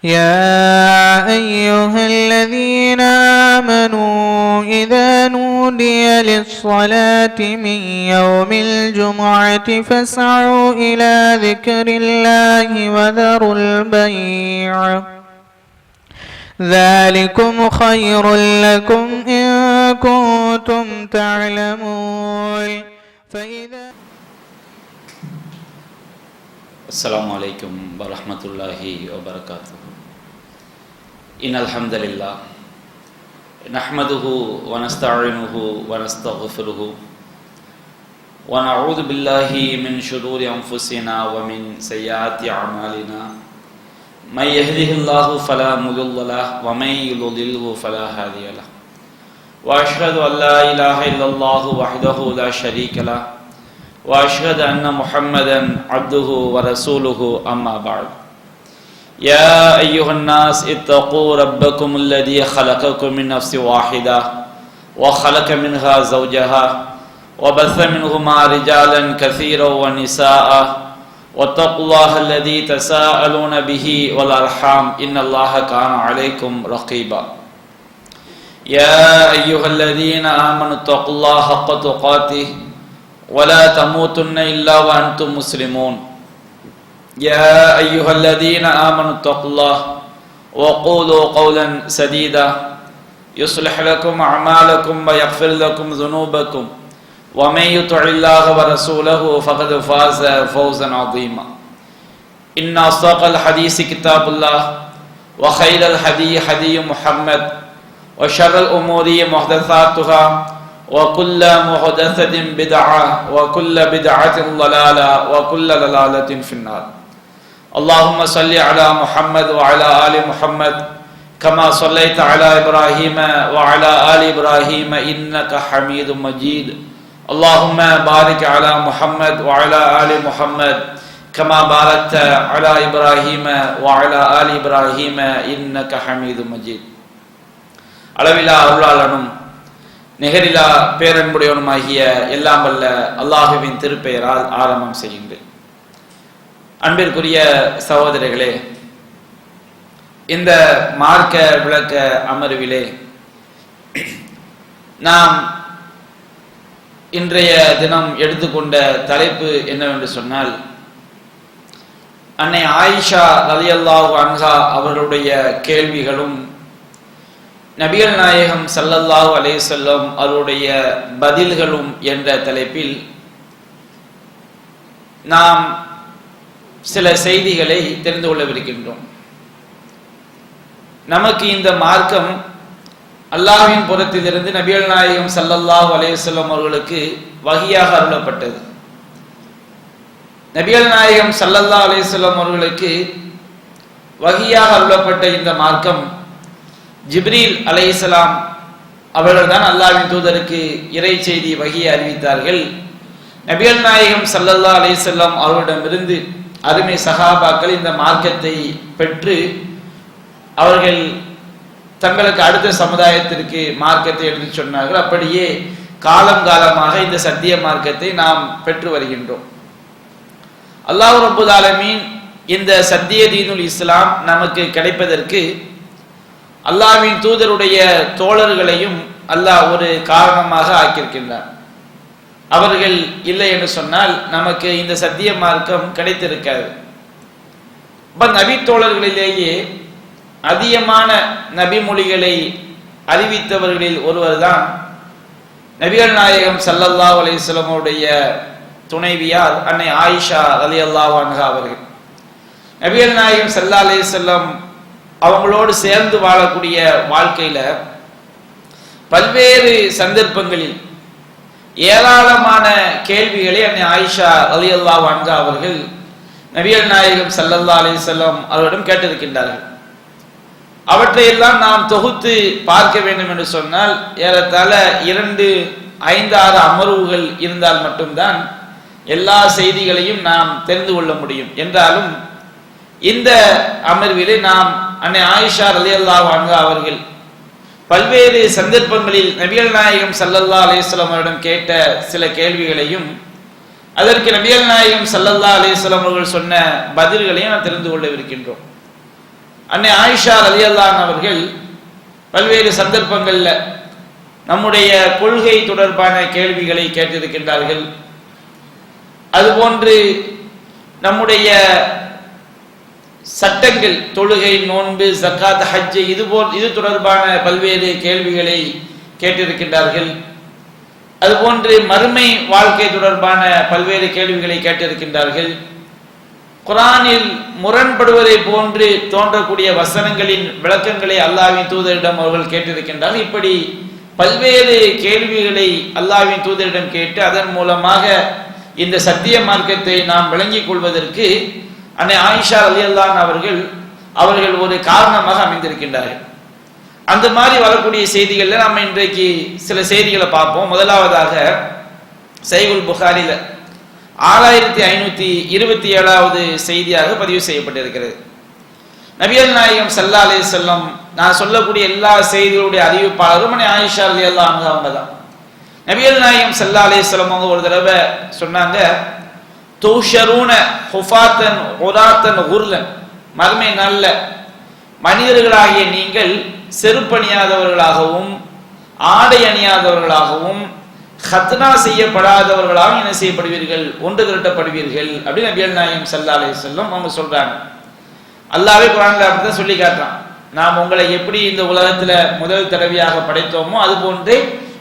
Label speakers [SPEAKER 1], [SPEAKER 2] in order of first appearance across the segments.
[SPEAKER 1] يا أيها الذين آمنوا إذا نودي للصلاة من يوم الجمعة فاسعوا إلى ذكر الله وذروا البيع ذلكم خير لكم إن كنتم تعلمون.
[SPEAKER 2] السلام عليكم ورحمة الله وبركاته. إن الحمد لله نحمده ونستعينه ونستغفره ونعوذ بالله من شرور أنفسنا ومن سيئات أعمالنا من يهده الله فلا مضل له ومن يضلله فلا هادي له وأشهد أن لا إله إلا الله وحده لا شريك له وأشهد أن محمدا عبده ورسوله أما بعد. يا أيها الناس اتقوا ربكم الذي خلقكم من نفس واحدة وخلق منها زوجها وبث منهما رجالا كثيرا ونساء واتقوا الله الذي تساءلون به والأرحام إن الله كان عليكم رقيبا. يا أيها الذين آمنوا اتقوا الله حق تقاته ولا تموتن إلا وأنتم مسلمون. يا أيها الذين آمنوا اتقوا الله وقولوا قولا سديدا يصلح لكم أعمالكم ويغفر لكم ذنوبكم ومن يطع الله ورسوله فقد فاز فوزا عظيما. إن أصدق الحديث كتاب الله وخير الهدي هدي محمد وشر الأمور محدثاتها وكل محدثة بدعة وكل بدعة ضلالة وكل ضلالة في النار. اللهم صل على محمد وعلى آل محمد كما صليت على إبراهيم وعلى آل إبراهيم إنك حميد مجيد. اللهم بارك على محمد وعلى آل محمد كما باركت على إبراهيم وعلى آل إبراهيم إنك حميد مجيد. அளவிலா அருளாளனும் நிகரிலா பேரன்புடையவனுமாகிய எல்லாம் வல்ல அல்லாஹுவின் திருப்பெயரால் ஆரம்பம் செய்கின்றேன். அன்பிற்குரிய சகோதரர்களே, இந்த மார்க்க விளக்க அமர்விலே நாம் இன்றைய தினம் எடுத்துக்கொண்ட தலைப்பு என்னவென்று சொன்னால், அன்னை ஆயிஷா ரலியல்லாஹு அன்ஹா அவர்களுடைய கேள்விகளும் நபிகள் நாயகம் ஸல்லல்லாஹு அலைஹி வஸல்லம் அவருடைய பதில்களும் என்ற தலைப்பில் நாம் சில செய்திகளை தெரிந்து கொள்ளவிருக்கின்றோம். நமக்கு இந்த மார்க்கம் அல்லாஹ்வின் புறத்திலிருந்து நபிகள் நாயகம் ஸல்லல்லாஹு அலைஹி வஸல்லம் அவர்களுக்கு வஹியாக அருளப்பட்டது. நபிகள் நாயகம் ஸல்லல்லாஹு அலைஹி வஸல்லம் அவர்களுக்கு வஹியாக அருளப்பட்ட இந்த மார்க்கம் ஜிப்ரீல் அலைஹிஸ்ஸலாம் அவர்கள் தான் அல்லாஹ்வின் தூதருக்கு இறை செய்தி வஹியை அறிவித்தார்கள். நபிகள் நாயகம் ஸல்லல்லாஹு அலைஹி வஸல்லம் அவர்களிடமிருந்து அருமை சஹாபாக்கள் இந்த மார்க்கத்தை பெற்று அவர்கள் தங்களுக்கு அடுத்த சமுதாயத்திற்கு மார்க்கத்தை எடுத்து சொன்னார்கள். அப்படியே காலம் காலமாக இந்த சத்திய மார்க்கத்தை நாம் பெற்று வருகின்றோம். அல்லாஹ் ரப்புல் ஆலமீன் இந்த சத்திய தீனுல் இஸ்லாம் நமக்கு கிடைப்பதற்கு அல்லாஹ்வின் தூதருடைய தோழர்களையும் அல்லாஹ் ஒரு காரணமாக ஆக்கியிருக்கின்றார். அவர்கள் இல்லை என்று சொன்னால் நமக்கு இந்த சத்திய மார்க்கம் கிடைத்திருக்காது. நபி தோழர்களிலேயே அதிகமான நபி மொழிகளை அறிவித்தவர்களில் ஒருவர் தான் நபிகள் நாயகம் ஸல்லல்லாஹு அலைஹி வஸல்லம் உடைய துணைவியார் அன்னை ஆயிஷா ரலியல்லாஹு அன்ஹா அவர்கள். நபிகள் நாயகம் ஸல்லல்லாஹு அலைஹி வஸல்லம் அவங்களோடு சேர்ந்து வாழக்கூடிய வாழ்க்கையில பல்வேறு சந்தர்ப்பங்களில் ஏராளமான கேள்விகளை அன்னை ஆயிஷா ரலியல்லாஹு அன்ஹா அவர்கள் நபிகள் நாயகம் ஸல்லல்லாஹு அலைஹி வஸல்லம் அவரிடம் கேட்டிருக்கின்றார்கள். அவற்றையெல்லாம் நாம் தொகுத்து பார்க்க வேண்டும் என்று சொன்னால் ஏறத்தாழ 2-5-6 அமர்வுகள் இருந்தால் மட்டும்தான் எல்லா செய்திகளையும் நாம் தெரிந்து கொள்ள முடியும். என்றாலும் இந்த அமர்விலே நாம் அன்னை ஆயிஷா ரலியல்லாஹு அன்ஹா அவர்கள் பல்வேறு சந்தர்ப்பங்களில் நபிகள் நாயகம் ஸல்லல்லாஹு அலைஹி வஸல்லம் அவரிடம் கேட்ட சில கேள்விகளையும் அதற்கு நபிகள் நாயகம் ஸல்லல்லாஹு அலைஹி வஸல்லம் அவர்கள் சொன்ன பதில்களையும் நாம் தெரிந்து கொள்ளவிருக்கின்றோம். அன்னை ஆயிஷா ரலியல்லாஹு அவர்கள் பல்வேறு சந்தர்ப்பங்களில் நம்முடைய கொள்கை தொடர்பான கேள்விகளை கேட்டிருக்கின்றார்கள். அதுபோன்று நம்முடைய சட்டங்கள், தொழுகை, நோன்பு, ஜக்காத், ஹஜ் இது தொடர்பான பல்வேறு கேள்விகளை கேட்டிருக்கின்றார்கள். அதுபோன்று மறுமை வாழ்க்கை தொடர்பான பல்வேறு கேள்விகளை கேட்டிருக்கின்றார்கள். குர்ஆனில் முரண்படுவதை போன்று தோன்றக்கூடிய வசனங்களின் விளக்கங்களை அல்லாஹ்வின் தூதரிடம் அவர்கள் கேட்டிருக்கின்றார்கள். இப்படி பல்வேறு கேள்விகளை அல்லாஹ்வின் தூதரிடம் கேட்டு அதன் மூலமாக இந்த சத்திய மார்க்கத்தை நாம் விளங்கிக் கொள்வதற்கு அன்னை ஆயிஷா ரலியல்லாஹு அவர்கள் ஒரு காரணமாக அமைந்திருக்கின்றார்கள். அந்த மாதிரி வரக்கூடிய செய்திகளில் நம்ம இன்றைக்கு சில செய்திகளை பார்ப்போம். முதலாவதாக சஹீஹுல் புகாரில 6527வது செய்தியாக பதிவு செய்யப்பட்டிருக்கிறது. நபிகள் நாயகம் ஸல்லல்லாஹு அலைஹி வஸல்லம், நான் சொல்லக்கூடிய எல்லா செய்திகளுடைய அறிவிப்பாளரும் அன்னை ஆயிஷா ரலியல்லாஹு அன்ஹா அவங்க தான். நபிகள் நாயகம் ஸல்லல்லாஹு அலைஹி வஸல்லம் அவங்க ஒரு தடவை சொன்னாங்க, துஷரூன ஹுஃபாத்தன் உராத்தன் குர்லன், மறுமை நாள்ல மனிதர்களாகிய நீங்கள் செருப்பணியாதவர்களாகவும் ஆடை அணியாதவர்களாகவும் ஹத்னா செய்யப்படாதவர்களாகவும் என்ன செய்யப்படுவீர்கள், ஒன்று திரட்டப்படுவீர்கள் அப்படின்னு நபிகள் நாயகம் ஸல்லல்லாஹு அலைஹி வஸல்லம் அவங்க சொல்றாங்க. அல்லாஹ்வே குர்ஆன்ல அப்படிதான் சொல்லி காட்டுறான். நாம் உங்களை எப்படி இந்த உலகத்துல முதல் தடவையாக படைத்தோமோ அது போன்றே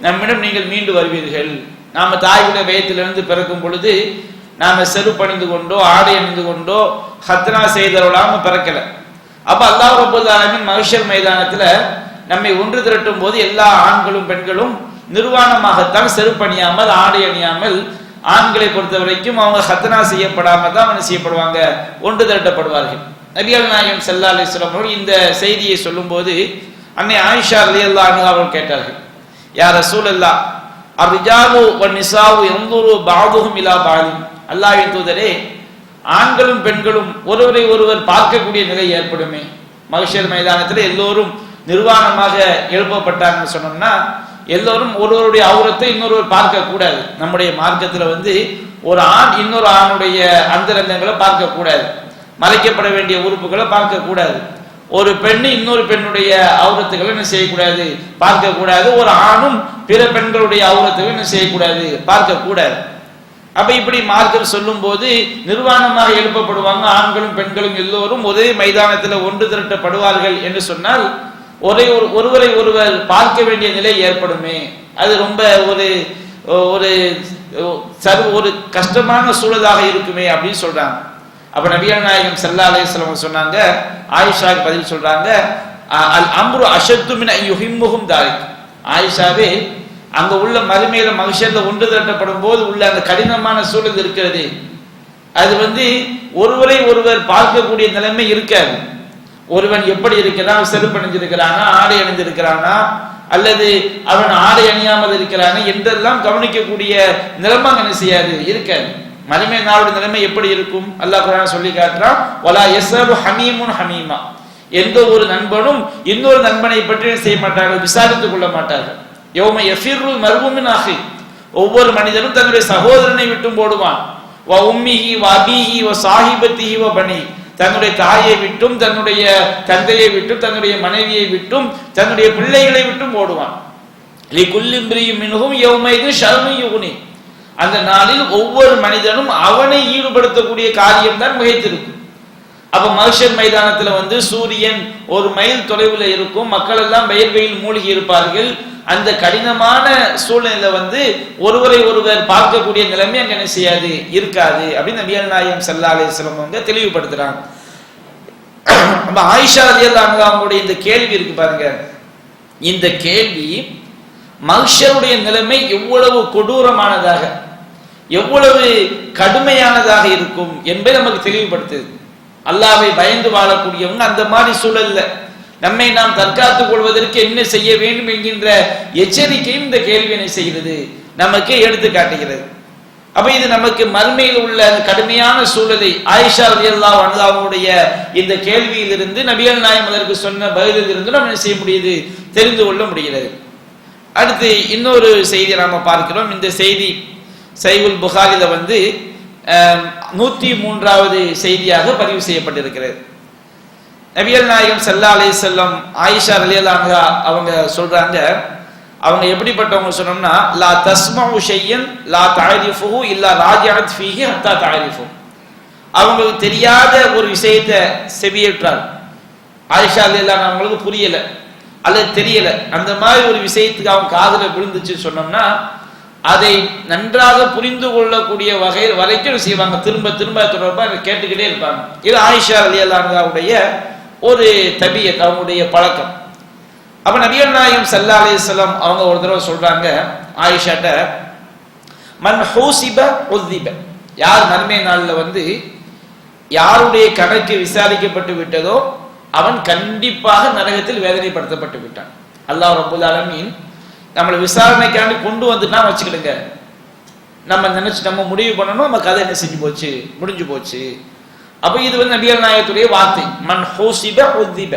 [SPEAKER 2] நம்மிடம் நீங்கள் மீண்டு வருவீர்கள். நாம தாயுடைய வயிற்றிலிருந்து பிறக்கும் பொழுது நாம செருப்பணிந்து கொண்டோ ஆடை அணிந்து கொண்டோ ஹத்னா செய்தவர்களாம பிறக்கல. அப்ப அல்லாஹ் ரப்பல் ஆலமீன் மஹ்ஷர் மைதானத்துல நம்மை ஒன்று திரட்டும் போது எல்லா ஆண்களும் பெண்களும் நிர்வாணமாகத்தான், செருப்பணியாமல் ஆடை அணியாமல், ஆண்களை பொறுத்த வரைக்கும் அவங்க ஹத்னா செய்யப்படாம தான் என்ன செய்யப்படுவாங்க, ஒன்று திரட்டப்படுவார்கள். நபிகள் நாயகம் ஸல்லல்லாஹு அலைஹி வஸல்லம் அவர்கள் இந்த செய்தியை சொல்லும் போது அன்னை ஆயிஷா ரலியல்லாஹு அன்ஹா அவர்கள் கேட்டார்கள், யா ரசூலல்லாஹ், அர்ரிஜாலு வன்னிசாஉ யன்துரு பஅதுஹும் இலா பஅதின், அல்லாஹ்வின் தூதரே, ஆண்களும் பெண்களும் ஒருவரை ஒருவர் பார்க்கக்கூடிய நிலை ஏற்படுமே. மஹ்ஷர் மைதானத்தில் எல்லோரும் நிர்வாணமாக எழுப்பப்பட்டாங்கன்னு சொன்னோம்னா எல்லோரும் ஒருவருடைய அவுரத்தை இன்னொருவர் பார்க்க கூடாது. நம்முடைய மார்க்கத்தில் ஒரு ஆண் இன்னொரு ஆணுடைய அந்தரங்கங்களை பார்க்க கூடாது, மறைக்கப்பட வேண்டிய உறுப்புகளை பார்க்க கூடாது. ஒரு பெண்ணு இன்னொரு பெண்ணுடைய அவுரத்துகளை என்ன செய்யக்கூடாது, பார்க்க கூடாது. ஒரு ஆணும் பிற பெண்களுடைய அவுரத்துகளை என்ன செய்யக்கூடாது, பார்க்க கூடாது. அப்ப இப்படி மார்க்கம் சொல்லும் போது நிர்வாணமாக எழுப்பப்படுவாங்க, ஆண்களும் பெண்களும் எல்லோரும் ஒரே மைதானத்தில் ஒன்று திரட்டப்படுவார்கள் என்று சொன்னால் ஒருவரை ஒருவர் பார்க்க வேண்டிய நிலை ஏற்படுமே. அது ரொம்ப ஒரு கஷ்டமான சூழலாக இருக்குமே அப்படின்னு சொல்றாங்க. அப்ப நபிகள் நாயகம் ஸல்லல்லாஹு அலைஹி வஸல்லம் சொன்னாங்க, ஆயிஷாக்கு பதில் சொல்றாங்க, அல் அம்ரு அஷத்து மின் யுஹிம்முஹும் தாலிக், ஆயிஷாவே, அங்க உள்ள மறுமையில மஹ்ஷர்ல ஒன்று திரட்டப்படும் போது உள்ள அந்த கடினமான சூழல் இருக்கிறது, அது ஒருவரை ஒருவர் பார்க்கக்கூடிய நிலைமை இருக்காது. ஒருவன் எப்படி இருக்கிறான், செருப்பு அணிஞ்சிருக்கிறானா, ஆடை அணிந்திருக்கிறானா, அல்லது அவன் ஆடை அணியாமல் இருக்கிறானா என்றெல்லாம் கவனிக்கக்கூடிய நிலைமை என்ன செய்யாது, இருக்காது. மறுமை நாளுடைய நிலைமை எப்படி இருக்கும், அல்லாஹ் குர்ஆன் சொல்லி காட்டுறான், வலா யஸபு ஹமீமுன் ஹமீமா, எந்த ஒரு நண்பனும் இன்னொரு நண்பனை பற்றி செய்ய மாட்டார்கள், விசாரித்துக் கொள்ள மாட்டார்கள். யௌம யஃபிருல் மர்உ மின் அஹி, ஒவ்வொரு மனிதனும் தன்னுடைய சகோதரனை விட்டு ஓடுவான். வ உம்மிஹி வ அபீஹி வ ஸாஹிபத்திஹி வ பனி, தன்னுடைய தாயை விட்டும் தன்னுடைய தந்தையை விட்டும் தன்னுடைய மனைவியை விட்டும் தன்னுடைய பிள்ளைகளை விட்டும் ஓடுவான். லிகுல்லி இம்ரிஇம் மின்ஹும் யௌமைதின் ஷஅனுன் யுக்னி, அந்த நாளில் ஒவ்வொரு மனிதனும் அவனை ஈடுபடுத்தக்கூடிய காரியம் தான் மிகைத்திருக்கும். அப்ப மஹ்ஷர் மைதானத்துல சூரியன் ஒரு மைல் தொலைவில் இருக்கும், மக்கள் எல்லாம் வெயில் மூழ்கி இருப்பார்கள். அந்த கடினமான சூழ்நிலையில ஒருவரை ஒருவர் பார்க்கக்கூடிய நிலைமை அங்க என்ன செய்யாது, இருக்காது அப்படின்னு நபிகள் நாயகம் ஸல்லல்லாஹு அலைஹி வஸல்லம் தெளிவுபடுத்துறாங்க. நம்ம ஆயிஷா ரலியல்லாஹு அன்ஹா அவங்களுடைய இந்த கேள்வி இருக்கு பாருங்க, இந்த கேள்வி மஹ்ஷருடைய நிலைமை எவ்வளவு கொடூரமானதாக எவ்வளவு கடுமையானதாக இருக்கும் என்பதை நமக்கு தெளிவுபடுத்துது. அல்லாஹ்வை பயந்து வாழக்கூடியவங்க அந்த மாதிரி சூழல்ல நம்மை நாம் தற்காத்துக் கொள்வதற்கு என்ன செய்ய வேண்டும் என்கின்ற எச்சரிக்கையும் இந்த கேள்வி என்ன செய்கிறது, நமக்கு எடுத்து காட்டுகிறது. அப்ப இது நமக்கு மறுமையில் உள்ள கடுமையான சூழலை ஆயிஷா ரலியல்லாஹு அன்ஹாவுடைய இந்த கேள்வியிலிருந்து நபிகள் நாயகம் அதற்கு சொன்ன பதிலிலிருந்து நம்ம என்ன செய்ய முடியுது, தெரிந்து கொள்ள முடிகிறது. அடுத்து இன்னொரு செய்தி நாம பார்க்கிறோம். இந்த செய்தி சஹீஹுல் புகாரில 103வது செய்தியாக பதிவு செய்யப்பட்டிருக்கிறது. நபிகள் நாயகம் ஸல்லல்லாஹு அலைஹி வஸல்லம் ஆயிஷா ரலியல்லாஹு அன்ஹா அவங்க சொல்றாங்க, அவங்க எப்படிப்பட்டவங்க சொன்னோம்னா, லா தஸ்மஉ ஷையன் லா தஅரிஃபுஹு இல்லா ராஜிஅத் ஃபீஹி ஹத்தா தஅரிஃபு. அவங்களுக்கு தெரியாத ஒரு விஷயத்தை செவியேற்றார். ஆயிஷா ரலியல்லாஹு அன்ஹா அவங்களுக்கு புரியல அல்லது தெரியல, அந்த மாதிரி ஒரு விஷயத்துக்கு அவங்க காதுல விழுந்துச்சு சொன்னோம்னா அதை நன்றாக புரிந்து கொள்ளக்கூடிய வகை வரைக்கும் செய்வாங்க, திரும்ப திரும்ப தொடர்பாக கேட்டுக்கிட்டே இருப்பாங்க. இது ஆயிஷா ரலியல்லாஹு அன்ஹாவுடைய ஒரு தபியத், அவங்களுடைய பழக்கம். அப்ப நபிகள் நாயகம் ஸல்லல்லாஹு அலைஹி வஸல்லம் அவங்க ஒரு தடவை சொல்றாங்க ஆயிஷாட்ட, மன் ஹூசிப உذிப, யார் மறுமை நாள்ல யாருடைய கணக்கு விசாரிக்கப்பட்டு விட்டதோ அவன் கண்டிப்பாக நரகத்தில் வேதனைப்படுத்தப்பட்டு விட்டான். அல்லாஹ் ரப்பல் ஆலமீன் நம்மளை விசாரணைக்காண்டி கொண்டு வந்துட்டா வச்சுக்கிடுங்க, நம்ம நினைச்சு நம்ம முடிவு பண்ணணும், நம்ம கதை என்ன செஞ்சு போச்சு, முடிஞ்சு போச்சு. அப்ப இது நபிகள் நாயகத்துடைய வார்த்தை, மன் ஹூசிப உذிப,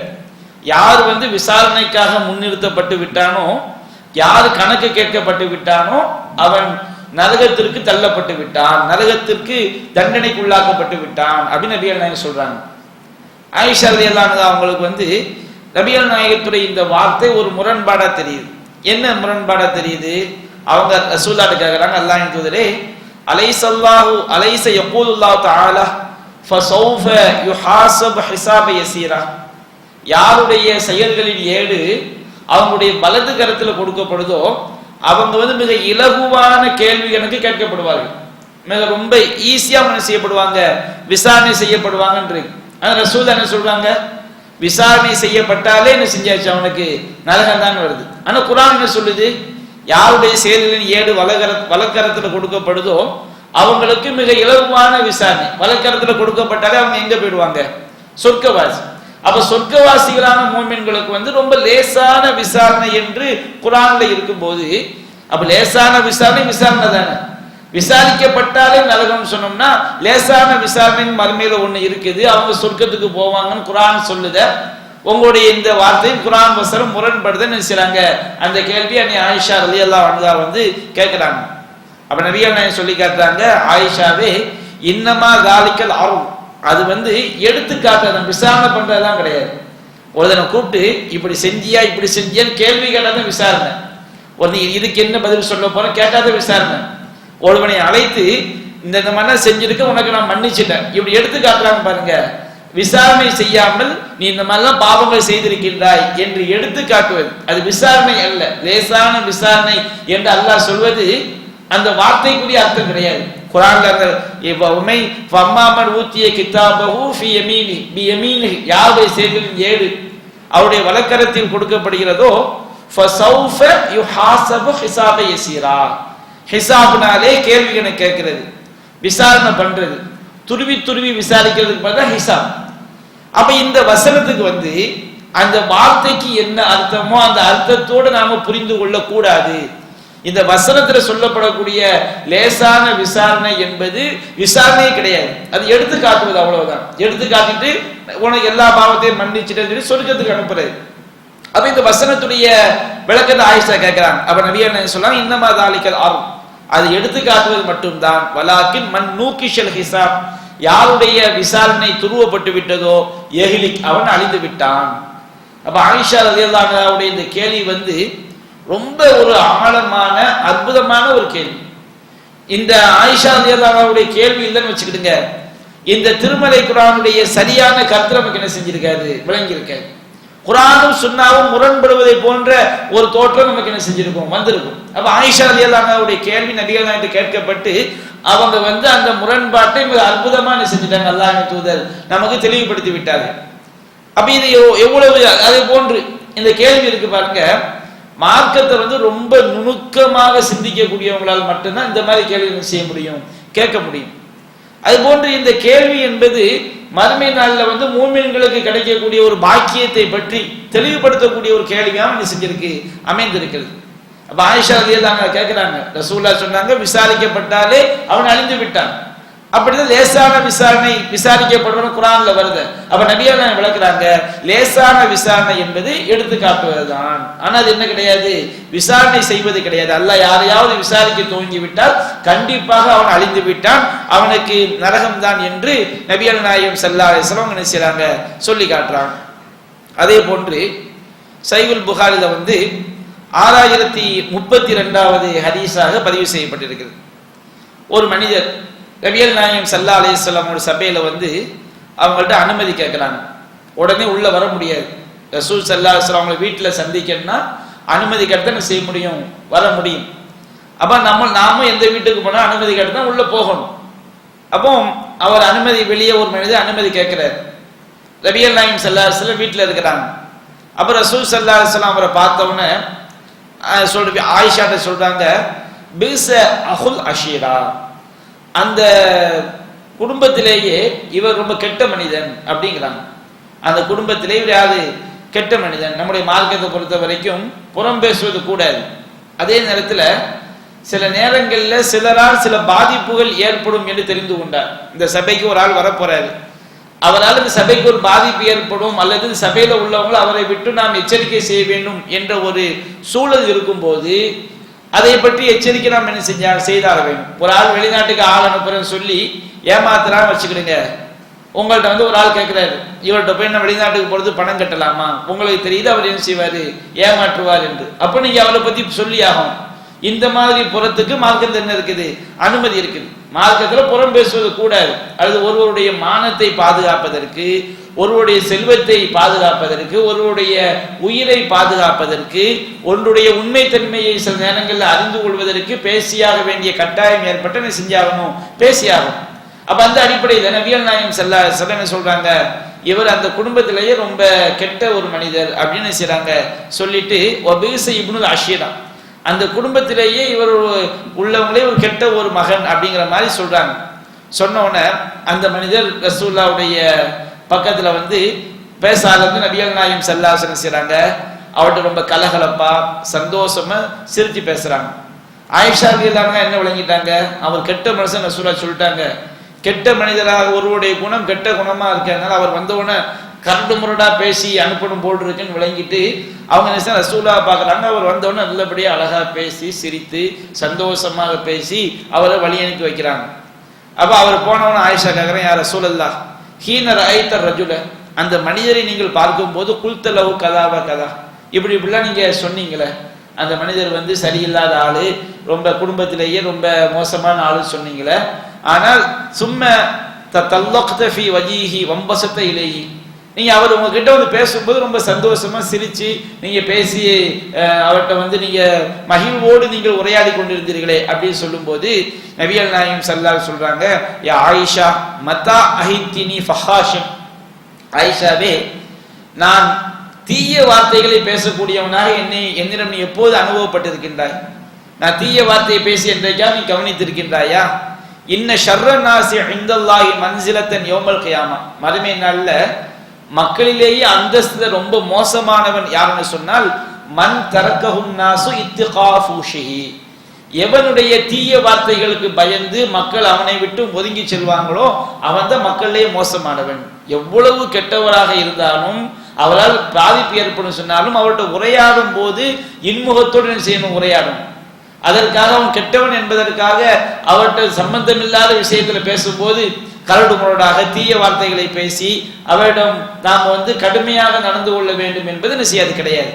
[SPEAKER 2] யார் விசாரணைக்காக முன்னிறுத்தப்பட்டு விட்டானோ, யார் கணக்கு கேட்கப்பட்டு விட்டானோ அவன் நரகத்திற்கு தள்ளப்பட்டு விட்டான், நரகத்திற்கு தண்டனைக்குள்ளாக்கப்பட்டு விட்டான் அப்படின்னு நபிகள் நாயகம் சொல்றாங்க. ஆயிஷா ரலியல்லாஹு அன்ஹா அவங்களுக்கு நபிகள் நாயகத்துடைய இந்த வார்த்தை ஒரு முரண்பாடா தெரியுது. என்ன முரண்பாடா தெரியுது? அவங்க ரசூலுல்லாஹ் கேக்குறாங்க, அல்லாஹ்வின் தூதரே, அலைஸ யகூலுல்லாஹு தஆலா ஃபஸௌஃப யுஹாஸப் ஹிஸாப யஸீரா, யாருடைய செயல்களின் ஏடு அவங்களுடைய வலது கரத்துல கொடுக்கப்படுதோ அவங்க மிக இலகுவான கேள்வி கணக்கு கேட்கப்படுவார்கள், மிக ரொம்ப ஈஸியா செய்யப்படுவாங்க, விசாரணை செய்யப்படுவாங்கன்றது. ஆனா ரசூல் என்ன சொல்றாங்க, விசாரணை செய்யப்பட்டாலே என்ன செஞ்சாச்சு, அவனுக்கு நரகம் தான் வருது. ஆனா குர்ஆன் என்ன சொல்லுது, யாருடைய செயல்களின் ஏடு வலக்கரத்துல கொடுக்கப்படுதோ அவங்களுக்கு மிக இலகுவான விசாரணை, வலக்கரத்துல கொடுக்கப்பட்டாலே அவங்க எங்க போயிடுவாங்க, சொர்க்கவாசி. அப்ப சொர்க்கவாசிகளான மூமின்களுக்கு ரொம்ப லேசான விசாரணை என்று குர்ஆன்ல இருக்கும்போது, அப்ப லேசான விசாரணை தானே, விசாரிக்கப்பட்டாலே நரகம் சொன்னோம்னா லேசான விசாரணை மறுமையில ஒண்ணு இருக்குது, அவங்க சொர்க்கத்துக்கு போவாங்கன்னு குர்ஆன் சொல்லுத. உங்களுடைய இந்த வார்த்தை குர்ஆன் வசனம் முரண்படுதுன்னு செய்றாங்க. அந்த கேள்வி அன்னை ஆயிஷா ரலியல்லாஹு அன்ஹா கேட்கிறாங்க. அப்ப நபிகள் நாயகம் சொல்லி காட்டுறாங்க, ஆயிஷாவே இன்னமா காலிக்கல் அருள், அது எடுத்துக்காட்டு, விசாரணை பண்றதுதான் கிடையாது. ஒருத்தனை கூப்பிட்டு இப்படி செஞ்சியா இப்படி செஞ்சியான்னு கேள்வி கேட்டாத விசாரணை, ஒரு இதுக்கு என்ன பதில் சொல்ல போற கேட்டாத விசாரணை. ஒருவனை அழைத்து இந்த மாதிரி செஞ்சிருக்க, உனக்கு நான் மன்னிச்சிட்டேன், இப்படி எடுத்து காட்டுறாங்க பாருங்க. விசாரணை செய்யாமல் நீ இந்த மாதிரிலாம் பாவங்கள் செய்திருக்கின்றாய் என்று எடுத்து காட்டுவது அது விசாரணை அல்ல. லேசான விசாரணை என்று அல்லாஹ் சொல்வது அந்த வார்த்தைக்குரிய அர்த்தம் கிடையாது. குர்ஆன்ல உமை ஃபம்மாமன் ஊத்திய கிதாபஹு ஃபி யமீனி பி யமீனி, யாருடைய செயல்களின் ஏடு அவருடைய வலக்கரத்தில் கொடுக்கப்படுகிறதோ ஃபஸௌஃப யுஹாஸபு ஹிஸாப யஸீரா, ஹிசாப்னாலே கேள்விகளை கேட்கிறது, விசாரணை பண்றது, துருவி துருவி விசாரிக்கிறதுக்கு பார்த்தா ஹிசாப். அப்ப இந்த வசனத்துக்கு அந்த வார்த்தைக்கு என்ன அர்த்தமோ அந்த அர்த்தத்தோடு நாம புரிந்து கொள்ள கூடாது. இந்த வசனத்துல சொல்லப்படக்கூடிய லேசான விசாரணை என்பது விசாரணையே கிடையாது, அது எடுத்து காட்டுவது, அவ்வளவுதான். எடுத்து காட்டிட்டு உனக்கு எல்லா பாவத்தையும் மன்னிச்சுட்டு சொல்லி சொர்க்கத்துக்கு அனுப்புறது. அப்ப இந்த வசனத்துடைய விளக்கத்தை ஆயிஷா கேட்கிறாங்க. அப்ப நபிகள் நாயகம் சொல்றாங்க, இன்னமா தாலிக்கல் அருள், அது எடுத்து காட்டுவது மட்டும்தான். வலாக்கின் மன் நூகிஷல் ஹிசாப், யாருடைய விசாரணை துருவப்பட்டு விட்டதோ எஹ்லிக், அவன் அழிந்து விட்டான். அப்ப ஆயிஷா ரலியல்லாஹு அன்ஹாவுடைய இந்த கேள்வி ரொம்ப ஒரு ஆழமான அற்புதமான ஒரு கேள்வி. இந்த ஆயிஷா ரலியல்லாஹு அன்ஹாவுடைய கேள்வி இல்லைன்னு வச்சுக்கிடுங்க, இந்த திருமலை குர்ஆனுடைய சரியான கருத்து நமக்கு என்ன செஞ்சிருக்காது, விளங்கி இருக்காது. குர்ஆனும் சுன்னாவும் முரண்படுவதை போன்ற ஒரு தோற்றம் நமக்கு என்ன செஞ்சிருக்கும், வந்திருக்கும். அப்ப ஆயிஷா ரலியல்லாஹு அன்ஹாவுடைய கேள்வி நபிகள் நாயகம் கேட்கப்பட்டு அவங்க அந்த முரண்பாட்டை மிக அற்புதமா என்ன செஞ்சிட்டாங்க, அல்லாஹ்வின் தூதர் நமக்கு தெளிவுபடுத்தி விட்டார்கள். அப்ப இது எவ்வளவு, அதே போன்று இந்த கேள்வி இருக்கு பாருங்க, மார்க்கத்தை ரொம்ப நுணுக்கமாக சிந்திக்கக்கூடியவங்களால் மட்டும்தான் இந்த மாதிரி கேள்வி செய்ய முடியும், கேட்க முடியும். அது போன்று இந்த கேள்வி என்பது மறுமை நாள்ல மூமின்களுக்கு கிடைக்கக்கூடிய ஒரு பாக்கியத்தை பற்றி தெளிவுபடுத்தக்கூடிய ஒரு கேள்வியாக என்ன செஞ்சிருக்கு, அமைந்திருக்கிறது. அப்ப ஆயிஷா ரலியல்லாஹு அன்ஹா கேட்கிறாங்க, ரசூலுல்லாஹ் சொன்னாங்க விசாரிக்கப்பட்டாலே அவன் அழிந்து விட்டான். அப்படிதான் லேசான விசாரணை விசாரிக்கப்படுவது குர்ஆன்ல வருது. அப்ப நபிகள் நாயகம் விளக்குறாங்க, லேசான விசாரணை என்பது எடுத்து காட்டுவதுதான். ஆனா அது என்ன கிடையாது, விசாரணை செய்வது கிடையாது. அல்லாஹ் யாரையாவது விசாரிக்க துவங்கி விட்டால் கண்டிப்பாக அவன் அழிந்து விட்டான், அவனுக்கு நரகம் தான் என்று நபிகள் நாயகம் ஸல்லல்லாஹு அலைஹி வஸல்லம் என்ன செய்றாங்க, சொல்லி காட்டுறாங்க. அதே போன்று சஹீஹுல் புகாரில 6032வது ஹதீஸாக பதிவு செய்யப்பட்டிருக்கிறது. ஒரு மனிதர் நபிகள் நாயகம் ஸல்லல்லாஹு அலைஹி வஸல்லம் சபையில அவங்கள்ட்ட அனுமதி கேட்கிறாங்க. உடனே உள்ள வர முடியாது. ரசூல் ஸல்லல்லாஹு அலைஹி வஸல்லம் அவங்களை வீட்டில் சந்திக்கணும்னா அனுமதி கேட்டு என்ன செய்ய முடியும், வர முடியும். அப்ப நாமும் எந்த வீட்டுக்கு போனா அனுமதி கேட்டு தான் உள்ள போகணும். அப்போ அவர் அனுமதி, வெளியே ஒரு மனிதர் அனுமதி கேட்கிறார். நபிகள் நாயகம் ஸல்லல்லாஹு அலைஹி வஸல்லம் வீட்டில் இருக்கிறாங்க. அப்ப ரசூல் ஸல்லல்லாஹு அலைஹி வஸல்லம் அவரை பார்த்தவொடனே ஆயிஷாட்ட சொல்றாங்க, பிஸ அஹுல் அஷீரா, அந்த குடும்பத்திலேயே இவர் ரொம்ப கெட்ட மனிதன் அப்படிங்கிறாங்க. அந்த குடும்பத்திலே இவர் யாரு, கெட்ட மனிதன். நம்முடைய மார்க்கத்தை பொறுத்த வரைக்கும் புறம் பேசுவது கூடாது. அதே நேரத்தில் சில நேரங்களில் சிலரால் சில பாதிப்புகள் ஏற்படும் என்று தெரிந்து கொண்டார். இந்த சபைக்கு ஒரு ஆள் வரப்போறாரு, அவரால் இந்த சபைக்கு ஒரு பாதிப்பு ஏற்படும் அல்லது சபையில உள்ளவங்களை அவரை விட்டு நாம் எச்சரிக்கை செய்ய வேண்டும் என்ற ஒரு சூழல் இருக்கும் போது அதை பற்றி எச்சரிக்கை நாம் என்ன செய்தாக வேண்டும். ஒரு ஆள் வெளிநாட்டுக்கு ஆள் அனுப்புறேன்னு சொல்லி ஏமாத்துறான்னு வச்சுக்கிடுங்க. உங்கள்கிட்ட ஒரு ஆள் கேட்கிறாரு, இவர்கிட்ட போய் நான் வெளிநாட்டுக்கு போறது பணம் கட்டலாமா, உங்களுக்கு தெரியுது அவர் என்ன செய்வாரு, ஏமாற்றுவார் என்று. அப்ப நீங்க அவரை பத்தி சொல்லி ஆகும். இந்த மாதிரி புறத்துக்கு மார்க்கத்தில் என்ன இருக்குது, அனுமதி இருக்குது. மார்க்கத்துல புறம் பேசுவது கூடாது. அல்லது ஒருவருடைய மானத்தை பாதுகாப்பதற்கு, ஒருவருடைய செல்வத்தை பாதுகாப்பதற்கு, ஒருவருடைய உயிரை பாதுகாப்பதற்கு, ஒன்றுடைய உண்மைத்தன்மையை சில நேரங்களில் அறிந்து கொள்வதற்கு பேசியாக வேண்டிய கட்டாயம் ஏற்பட்டு என்ன செஞ்சாகணும், பேசியாகும். அப்ப அந்த அடிப்படையில் நபிகள் நாயகம் ஸல்லல்லாஹு அலைஹி வஸல்லம் சொல்றாங்க, இவர் அந்த குடும்பத்திலேயே ரொம்ப கெட்ட ஒரு மனிதர் அப்படின்னு செய்றாங்க. சொல்லிட்டு வபீஸ இப்னுல் அஷீரா, அந்த குடும்பத்திலேயே இவர் உள்ளவங்களே ஒரு கெட்ட ஒரு மகன் அப்படிங்கிற மாதிரி சொல்றாங்க. சொன்ன உடனே அந்த மனிதர் ரசூலுல்லாஹ்வுடைய பக்கத்துல பேச ஆரம்பித்து நபிகள் நாயகம் ஸல்லல்லாஹு அலைஹி வஸல்லம் செய்றாங்க. அவர்கிட்ட ரொம்ப கலகலப்பா சந்தோஷமா சிரிச்சு பேசுறாங்க. ஆயிஷா ரலியல்லாஹு அன்ஹா என்ன விளங்கிட்டாங்க, அவர் கெட்ட மனுஷன் ரசூலுல்லாஹ் சொல்லிட்டாங்க. கெட்ட மனிதராக ஒருவருடைய குணம் கெட்ட குணமா இருக்கிறதுனால அவர் வந்தவுடனே கரண்டு முரடா பேசி அனுப்பணும் போல் இருக்குன்னு விளங்கிட்டு அவங்க ரசூலுல்லாஹ் பார்க்குறாங்க. அவர் வந்தவுடனே நல்லபடியாக அழகா பேசி சிரித்து சந்தோஷமாக பேசி அவரை வழி அனுப்பி வைக்கிறாங்க. அப்போ அவர் போனவன ஆயிஷா கேட்குறேன், யார் ரசூலல்லாஹ் ஹீன ரஐத ரஜுல, அந்த மனிதரை நீங்கள் பார்க்கும்போது குல்தலவு கதாவா கதா, இப்படிலாம் நீங்க சொன்னீங்களே, அந்த மனிதர் சரியில்லாத ஆளு, ரொம்ப குடும்பத்திலேயே ரொம்ப மோசமான ஆளு சொன்னீங்களே, ஆனால் சும்ம தல்லக்த ஃபீ வஜீஹி வம்பஸத இலைஹி, நீங்க அவர் உங்ககிட்ட பேசும்போது ரொம்ப சந்தோஷமா சிரிச்சு நீங்க பேசி அவர்கிட்ட நீங்க மகிழ்வோடு நீங்கள் உரையாடி கொண்டிருந்தீர்களே அப்படின்னு சொல்லும்போது நபிகள் நாயகம் ஸல்லல்லாஹு அலைஹி சொல்றாங்க, யா ஆயிஷா மத்தா அஹித்தினி ஃபஹாஷன், ஆயிஷாவே நான் தீய வார்த்தைகளை பேசக்கூடியவனாக என்னிடம் நீ எப்போது அனுபவப்பட்டிருக்கின்றாய், நான் தீய வார்த்தையை பேசி என்றைக்கா நீ கவனித்திருக்கின்றாயா, இன்ன ஷர்ர நாஸி இன்தல்லாஹி மன்சிலத்தன் யௌமல் கியாமா, மறுமை நாள்ல மக்களிலேயே அந்தஸ்துல ரொம்ப மோசமானவன் யாருன்னு சொன்னால் மன் தரக்கஹுன் நாசு இத்திகாஃபூஷிஹி, எவனுடைய தீய வார்த்தைகளுக்கு பயந்து மக்கள் அவனை விட்டு ஒதுங்கி செல்வாங்களோ அவன் தான் மக்களிலேயே மோசமானவன். எவ்வளவு கெட்டவராக இருந்தாலும் அவரால் பாதிப்பு ஏற்படும் சொன்னாலும் அவர்கிட்ட உரையாடும் போது இன்முகத்தோடு செய்யணும் உரையாடும். அதற்காக அவன் கெட்டவன் என்பதற்காக அவர்கிட்ட சம்பந்தம் இல்லாத விஷயத்துல பேசும்போது கரடு முரடாக தீய வார்த்தைகளை பேசி அவரிடம் நாம் கடுமையாக நடந்து கொள்ள வேண்டும் என்பது நிச்சயம் கிடையாது.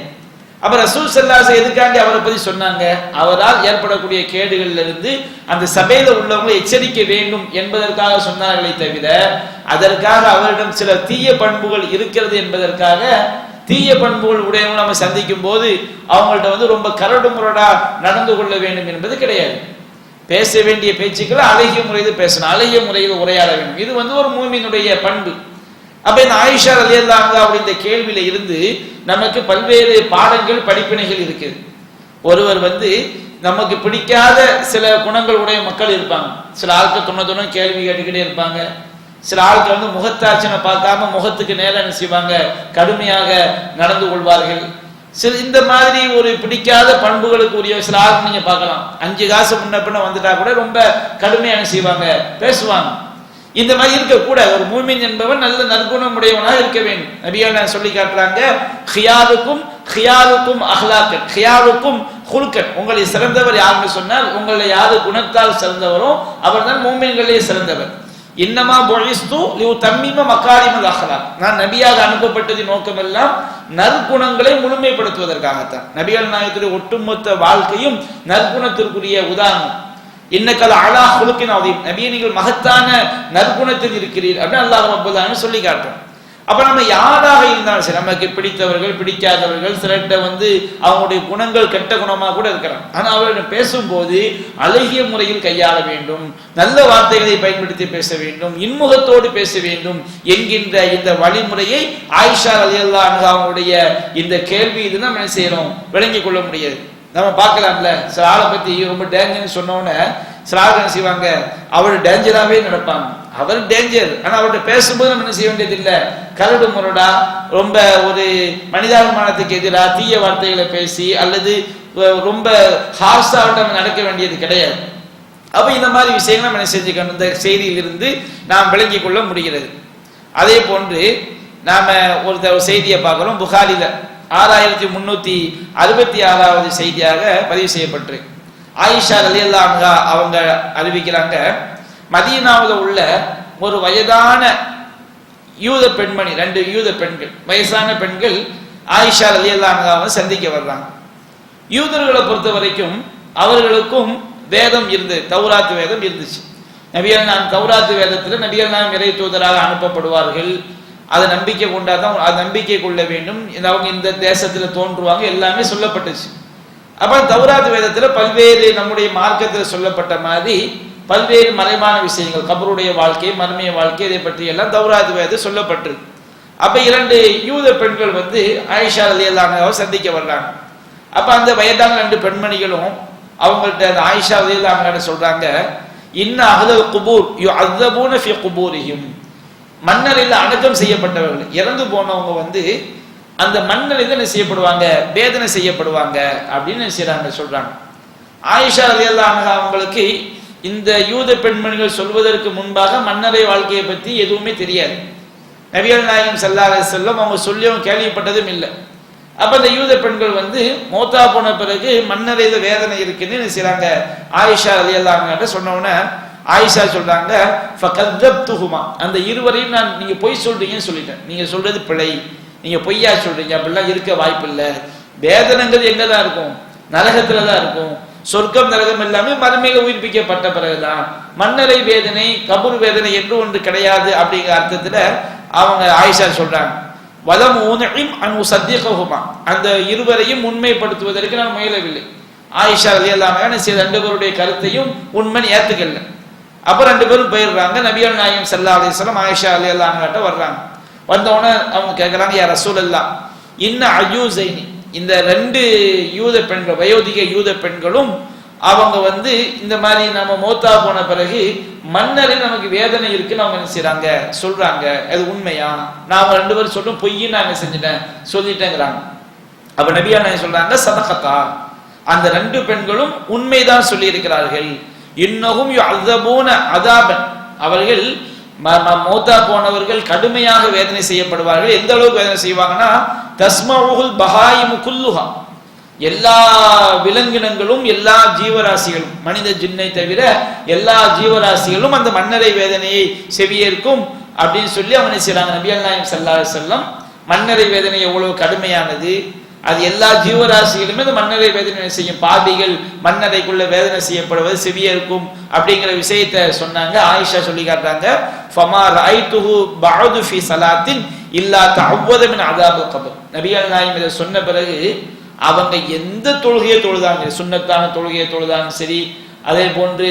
[SPEAKER 2] அப்ப ரசூல் ஸல்லல்லாஹு அலைஹி வஸல்லம் எதுக்காண்டி அவரை பத்தி சொன்னாங்க, அவரால் ஏற்படக்கூடிய கேடுகளில் இருந்து அந்த சபையில உள்ளவங்களை எச்சரிக்க வேண்டும் என்பதற்காக சொன்னார்களே தவிர அதற்காக அவரிடம் சில தீய பண்புகள் இருக்கிறது என்பதற்காக தீய பண்புகள் உடையவங்க நம்ம சந்திக்கும் போது அவங்கள்ட்ட ரொம்ப கரடு முரடா நடந்து கொள்ள வேண்டும் என்பது கிடையாது. பேச வேண்டிய பேச்சுக்களை அழகிய முறையில் பேசணும், அழகிய முறையில் உரையாட வேண்டும். இது ஒரு மூமினுடைய பண்பு. அப்ப இந்த ஆயிஷா ரலியல்லாஹு அன்ஹா அப்படின்ற கேள்வியில இருந்து நமக்கு பல்வேறு பாடங்கள் படிப்பினைகள் இருக்குது. ஒருவர் நமக்கு பிடிக்காத சில குணங்கள் உடைய மக்கள் இருப்பாங்க. சில ஆட்கள் துணை கேள்வி கேட்டுக்கிட்டே இருப்பாங்க. சில ஆட்கள் முகத்தாட்சனை பார்க்காம முகத்துக்கு நேரம் என்ன செய்வாங்க, கடுமையாக நடந்து கொள்வார்கள். இந்த மாதிரி ஒரு பிடிக்காத பண்புகளுக்கு உரிய சில ஆட்கள் நீங்க பார்க்கலாம். 5 காசு முன்ன பின்ன வந்துட்டா கூட ரொம்ப கடுமையான செய்வாங்க, பேசுவாங்க. இந்த மாதிரி இருக்கக்கூடாது. ஒரு மூமின் என்பவன் நல்ல நற்குணம் உடையவனாக இருக்க வேண்டும். நபிகள் சொல்லி காட்டுறாங்க, ஹியாருக்கும் அஹ்லாக்கன், ஹியாருக்கும் ஹுல்கன், உங்களை சிறந்தவர் யாருன்னு சொன்னால் உங்களை யாரு குணத்தால் சிறந்தவரோ அவர் தான் மூமின்களே சிறந்தவர். இன்னமா புஇஸ்து லியுதம்மிம மகாரிமல் அஹ்லாக், நான் நபியாக அனுப்பப்பட்டதின் நோக்கமெல்லாம் நற்குணங்களை முழுமைப்படுத்துவதற்காகத்தான். நபிகள் நாயகத்துடைய ஒட்டுமொத்த வாழ்க்கையும் நற்குணத்திற்குரிய உதாரணம். இன்னக்கல் அலா ஹுலுகின் அதீம், நபியே நீங்கள் மகத்தான நற்குணத்தில் இருக்கிறீர் அப்படின்னு அல்லாஹ் ரப்பல் ஆலமீன் சொல்லி காட்டுறோம். அப்ப நம்ம யாராக இருந்தாலும் சரி, நமக்கு பிடித்தவர்கள் பிடிக்காதவர்கள், சிலர்கிட்ட அவங்களுடைய குணங்கள் கெட்ட குணமா கூட இருக்கலாம், ஆனா அவர்களிடம் பேசும்போது அழகிய முறையில் கையாள வேண்டும், நல்ல வார்த்தைகளை பயன்படுத்தி பேச வேண்டும், இன்முகத்தோடு பேச வேண்டும் என்கின்ற இந்த வழிமுறையை ஆயிஷா ரலியல்லாஹு அன்ஹா அவங்களுடைய இந்த கேள்வி இது நம்ம என்ன செய்யறோம், விளங்கிக் கொள்ள முடியாது. நம்ம பார்க்கலாம்ல, சில ஆளை பத்தி ரொம்ப டேஞ்சர்னு சொன்னோன்னே சில ஆள் என்ன செய்வாங்க, அவர் டேஞ்சராகவே நடப்பாங்க, அவர் டேஞ்சர், ஆனா அவர்கிட்ட பேசும்போது நம்ம என்ன செய்ய வேண்டியது இல்லை, கரடு முரடா ரொம்ப ஒரு மனிதாபிமானத்துக்கு எதிராக தீய வார்த்தைகளை பேசி அல்லது ரொம்ப ஹார்ஸா நம்ம நடக்க வேண்டியது கிடையாது. அப்ப இந்த மாதிரி விஷயங்கள் நம்ம என்ன செஞ்சுக்கணும், இந்த செய்தியிலிருந்து நாம் விளங்கிக் கொள்ள முடிகிறது. அதே போன்று நாம ஒரு செய்தியை பார்க்கிறோம், புகாரில 6366வது செய்தியாக பதிவு செய்யப்பட்டிருக்கு. ஆயிஷா ரலியல்லாஹு அன்ஹா அவங்க அறிவிக்கிறாங்க, மதீனாவில் உள்ள ஒரு வயதான யூத பெண்மணி, 2 யூத பெண்கள், வயசான பெண்கள் ஆயிஷா ரலியல்லாஹு அன்ஹாவை சந்திக்க வர்றாங்க. யூதர்களை பொறுத்த வரைக்கும் அவர்களுக்கும் வேதம் இருந்தது, தௌராத் வேதம் இருந்துச்சு. நபிகள் நாயகம் தௌராத் வேதத்தில் நபிகள் நாயகம் இறை தூதராக அனுப்பப்படுவார்கள், அதை நம்பிக்கை கொண்டாதான், அது நம்பிக்கை கொள்ள வேண்டும், அவங்க இந்த தேசத்துல தோன்றுவாங்க, எல்லாமே சொல்லப்பட்டுச்சு. அப்ப தௌராத் வேதத்துல பல்வேறு நம்முடைய மார்க்கத்தில் சொல்லப்பட்ட மாதிரி பல்வேறு மறைமான விஷயங்கள், கபருடைய வாழ்க்கை, மர்மிய வாழ்க்கை, இதை பற்றி எல்லாம் தௌராத் வேதம் சொல்லப்பட்டிருக்கு. அப்ப 2 யூத பெண்கள் ஆயிஷா ரலியல்லாஹு அன்ஹாவை சந்திக்க வர்றாங்க. அப்ப அந்த வயதான 2 பெண்மணிகளும் அவங்கள்ட்ட அந்த ஆயிஷா ரலியல்லாஹு அன்ஹா சொல்றாங்க, இன்ன அஹ்லல் குபூர் யுஅzzபூன ஃபீ குபூரிஹிம், மன்னரையில் அடக்கம் செய்யப்பட்டவர்கள், இறந்து போனவங்க அந்த மன்னரையில் என்ன செய்யப்படுவாங்க, வேதனை செய்யப்படுவாங்க அப்படின்னு சொல்றாங்க. ஆயிஷா ரலியல்லாஹு அன்ஹா அவங்களுக்கு இந்த யூத பெண்மணிகள் சொல்வதற்கு முன்பாக மன்னரை வாழ்க்கையை பற்றி எதுவுமே தெரியாது. நபிகள் நாயகம் ஸல்லல்லாஹு அலைஹி வஸல்லம் அவங்க சொல்லியும் கேள்விப்பட்டதும் இல்லை. அப்ப இந்த யூத பெண்கள் மௌத்தா போன பிறகு மன்னரையில வேதனை இருக்குன்னு என்ன செய்றாங்க, ஆயிஷா ரலியல்லாஹு அன்ஹா சொன்ன உடனே ஆயிஷா சொல்றாங்க, ஃபகذبتهما, அந்த இருவரையும் நான் நீங்க பொய் சொல்றீங்கன்னு சொல்லிட்டேன், நீங்க சொல்றது பிழை, நீங்க பொய்யா சொல்றீங்க, அப்படிலாம் இருக்க வாய்ப்பு இல்லை. வேதனைங்கிறது எங்க தான் இருக்கும், நரகத்துல தான் இருக்கும். சொர்க்கம் நரகம் எல்லாமே மறுமையில உயிர்ப்பிக்கப்பட்ட பிறகுதான். மன்னரை வேதனை கபூர் வேதனை என்று ஒன்று கிடையாது அப்படிங்கிற அர்த்தத்துல அவங்க ஆயிஷா சொல்றாங்க, வலம் ஊனிம் அன் உஸத்திகஹுமா, அந்த இருவரையும் உண்மைப்படுத்துவதற்கு நான் முயலவில்லை. ஆயிஷா ரலியல்லாஹு அன்ஹா 2 பேருடைய கருத்தையும் உண்மை ஏத்துக்கல. அப்ப 2 பேரும் போயிடுறாங்க. நபிகள் நாயகம் ஸல்லல்லாஹு அலைஹி வஸல்லம் ஆயிஷா ரலியல்லாஹு அன்ஹா வர்றாங்க. வந்தவொடனே அவங்க கேட்கறாங்க, யா ரசூலல்லாஹ், இன்ன அஜூஸைனி, இந்த 2 யூத பெண்கள், வயோதிக யூத பெண்களும் அவங்க இந்த மாதிரி நம்ம மௌத்தா போன பிறகு மன்னரில் நமக்கு வேதனை இருக்குன்னு அவங்க என்ன செய்றாங்க, சொல்றாங்க, அது உண்மையா? நாம 2 பேரும் சொல்லும் பொய்ன்னு நான் என்ன செஞ்சுட்டேன், சொல்லிட்டேங்கிறாங்க. அப்ப நபியா நாயகம் சொல்றாங்க, சதகத்தா, அந்த 2 பெண்களும் உண்மைதான் சொல்லி இருக்கிறார்கள். இன்னஹும் யுஅzzபூன அஸாபன், அவர்கள் மௌத்தா போனவர்கள் கடுமையாக வேதனை செய்யப்படுவார்கள். எந்த அளவுக்கு வேதனை செய்வாங்கன்னா, தஸ்மஉல் பஹாயிமு குல்லுஹா, எல்லா விலங்கினங்களும் எல்லா ஜீவராசிகளும், மனித ஜின்னை தவிர எல்லா ஜீவராசிகளும் அந்த மன்னரை வேதனையை செவியேற்கும் அப்படின்னு சொல்லி அவங்க செய்றாங்க. நபிகள் நாயகம் ஸல்லல்லாஹு அலைஹி வஸல்லம் மன்னரை வேதனை எவ்வளவு கடுமையானது, அது எல்லா ஜீவராசிகளுமே அந்த மன்னரை வேதனை செய்யும், பாபிகள் மன்னரைக்குள்ள வேதனை செய்யப்படுவது செவியேற்கும் அப்படிங்கிற விஷயத்தை சொன்னாங்க. ஆயிஷா சொல்லி காட்டுறாங்க, ஃபமா ரஐதுஹு பஅது ஃபீ ஸலாத்தின் இல்லா தஅவ்வத மின் அஸாபில் கபர், நபிகள் நாயகம் இதை சொன்ன பிறகு அவங்க எந்த தொழுகையை தொழுதாங்க, சுன்னத்தான தொழுகையை தொழுதாலும் சரி, அதே போன்று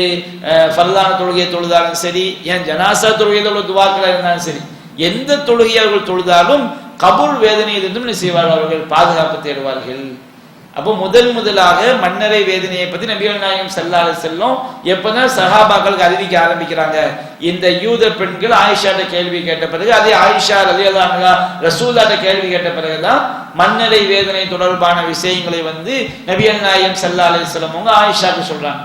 [SPEAKER 2] ஃபர்லான தொழுகையை தொழுதாலும் சரி, ஏன் ஜனாசா தொழுகையில் உள்ள துவாக்கள் இருந்தாலும் சரி, எந்த தொழுகையை அவர்கள் தொழுதாலும் கபூல் வேதனையிலிருந்தும் என்ன செய்வார்கள், அவர்கள் பாதுகாப்பு தேடுவார்கள். அப்போ முதலாக மன்னரை வேதனையை பத்தி நபிகள் நாயகம் ஸல்லல்லாஹு அலைஹி வஸல்லம் எப்பதான் சஹாபாக்களுக்கு அறிவிக்க ஆரம்பிக்கிறாங்க. இந்த யூத பெண்கள் ஆயிஷாட்ட கேள்வி கேட்ட பிறகு, அதே ஆயிஷா ரலியல்லாஹு அன்ஹா ரசூலுல்லாஹ்ட்ட கேள்வி கேட்ட பிறகுதான் மன்னரை வேதனை தொடர்பான விஷயங்களை நபிகள் நாயகம் ஸல்லல்லாஹு அலைஹி வஸல்லம் அவங்க ஆயிஷாக்கு சொல்றாங்க.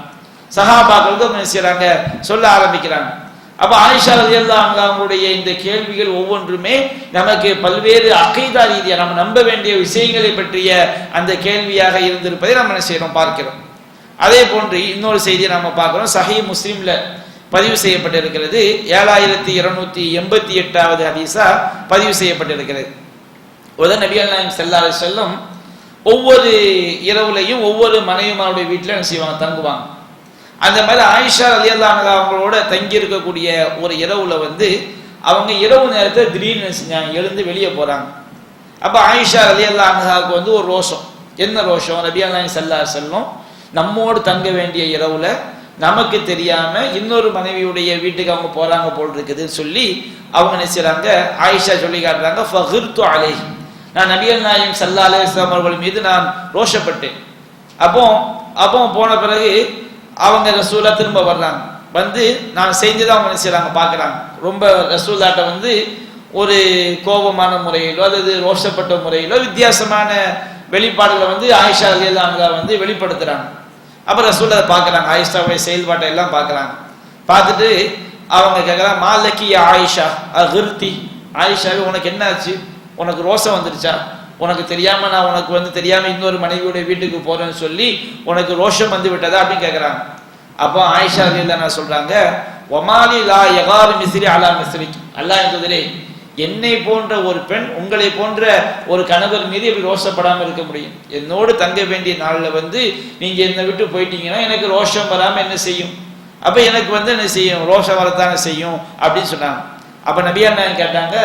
[SPEAKER 2] சஹாபாக்களுக்கு என்ன செய்றாங்க, சொல்ல ஆரம்பிக்கிறாங்க. அப்ப ஆயிஷா ரலியல்லாஹு அன்ஹா அவங்களுடைய இந்த கேள்விகள் ஒவ்வொன்றுமே நமக்கு பல்வேறு அகீதா ரீதியா நம்ம நம்ப வேண்டிய விஷயங்களை பற்றிய அந்த கேள்வியாக இருந்திருப்பதை நம்ம என்ன செய்யறோம், பார்க்கிறோம். அதே போன்று இன்னொரு செய்தியை நம்ம பார்க்கிறோம். சஹீஹ் முஸ்லிம்ல பதிவு செய்யப்பட்டிருக்கிறது. 7288வது ஹதீஸா பதிவு செய்யப்பட்டிருக்கிறது. உடனே நபிகள் நாயகம் ஸல்லல்லாஹு அலைஹி வஸல்லம் ஒவ்வொரு இரவுலையும் ஒவ்வொரு மனைவிமாருடைய வீட்டில் என்ன செய்வாங்க, தங்குவாங்க. அந்த மாதிரி ஆயிஷா ரலியல்லாஹு அன்ஹா அவங்களோட தங்கி இருக்கக்கூடிய ஒரு இரவுல அவங்க இரவு நேரத்தில் திடீர்னு செஞ்சாங்க, எழுந்து வெளியே போறாங்க. அப்ப ஆயிஷா ரலியல்லாஹு அன்ஹாவுக்கு ஒரு ரோஷம். என்ன ரோஷம்? நபிகள் நாயகம் ஸல்லல்லாஹு அலைஹி வஸல்லம் நம்மோடு தங்க வேண்டிய இரவுல நமக்கு தெரியாம இன்னொரு மனைவியுடைய வீட்டுக்கு அவங்க போறாங்க போல் இருக்குதுன்னு சொல்லி அவங்க என்ன செய்றாங்க, ஆயிஷா சொல்லி காட்டுறாங்க, ஃபகிர்து அலைஹி, நான் நபிகள் நாயகம் ஸல்லல்லாஹு அலைஹி வஸல்லம் அவர்கள் மீது நான் ரோஷப்பட்டேன். அப்போ போன பிறகு அவங்க ரசூலா திரும்ப வர்றாங்க. நான் செஞ்சதை அவங்க என்ன செய்றாங்க, பார்க்குறாங்க. ரொம்ப ரசூலாட்ட ஒரு கோபமான முறையிலோ அல்லது ரோஷப்பட்ட முறையிலோ வித்தியாசமான வெளிப்பாடுகளை ஆயிஷா ரலியல்லாஹு அன்ஹா வெளிப்படுத்துறாங்க. அப்ப ரசூல் அதை பார்க்குறாங்க, ஆயிஷாவுடைய செயல்பாட்டை எல்லாம் பார்க்குறாங்க. பார்த்துட்டு அவங்க கேட்குறாங்க, மாலக்கி ஆயிஷா அகிர்த்தி, ஆயிஷாவே உனக்கு என்ன ஆச்சு, உனக்கு ரோஷம் வந்துருச்சா, உனக்கு தெரியாம நான் உனக்கு தெரியாம இன்னொரு மனைவியுடைய வீட்டுக்கு போறேன்னு சொல்லி உனக்கு ரோஷம் வந்து விட்டதா அப்படின்னு கேட்குறாங்க. அப்போ ஆயிஷா ரலியல்லாஹு அன்ஹா சொல்றாங்க, ஒமாலி லா யகாரு மிஸ்ரி அலா மிஸ்ரிக், அல்லாஹ் என்பதிலே என்னை போன்ற ஒரு பெண் உங்களை போன்ற ஒரு கணவர் மீது எப்படி ரோஷப்படாமல் இருக்க முடியும்? என்னோடு தங்க வேண்டிய நாளில் நீங்க என்னை விட்டு போயிட்டீங்கன்னா எனக்கு ரோஷம் வராம என்ன செய்யும்? அப்ப எனக்கு என்ன செய்யும், ரோஷம் வரத்தானே செய்யும் அப்படின்னு சொன்னாங்க. அப்ப நபியா நாயகம் கேட்டாங்க,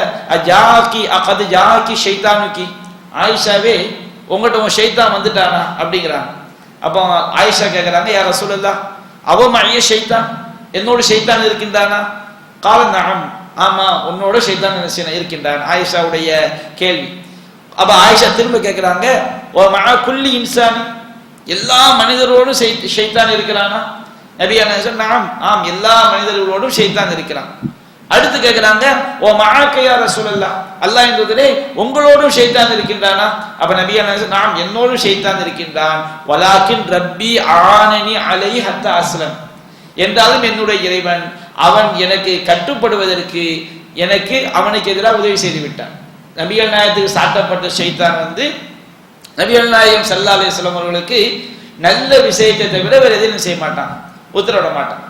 [SPEAKER 2] ஜாக்கி அகது ஜாக்கி ஷைத்தானுக்கி, ஆயிஷாவே உங்கள்கிட்ட உன் ஷைத்தான் வந்துட்டானா அப்படிங்கிறாங்க. அப்போ ஆயிஷா கேட்குறாங்க, யா ரசூலல்லாஹ் அவ மழைய ஷைத்தான், என்னோட ஷைத்தான் இருக்கின்றானா? கால நஅம், ஆமா உன்னோட ஷைத்தான் இருக்கின்றான், ஆயிஷாவுடைய கேள்வி. அப்ப ஆயிஷா திரும்ப கேட்கிறாங்க, ஓ மஅ குல்லி இன்சானி, எல்லா மனிதரோடும் ஷைத்தான் இருக்கிறானா? நபியா நாயகம் நஅம், ஆம் எல்லா மனிதர்களோடும் ஷைத்தான் இருக்கிறான். அடுத்து கேட்கிறாங்க, ஓ மஅக யா ரசூலல்லாஹ், அல்லாஹ் என்பதிலே உங்களோடும் ஷைத்தான் இருக்கின்றானா? அப்ப நபியா நாயகம் நாம் என்னோடும் ஷைத்தான் இருக்கின்றான். வலாக்கின் ரப்பி ஆனனி அலைஹி ஹத்தா அஸ்லம், என்றாலும் என்னுடைய இறைவன் அவன் எனக்கு கட்டுப்படுவதற்கு எனக்கு அவனுக்கு எதிராக உதவி செய்து விட்டான். நபிகள் நாயகத்துக்கு சாட்டப்பட்ட ஷைத்தான் நபிகள் நாயகம் ஸல்லல்லாஹு அலைஹி வஸல்லம் அவர்களுக்கு நல்ல விஷயத்தை தவிர வேற எதையும் செய்ய மாட்டான், உத்தரவிட மாட்டான்.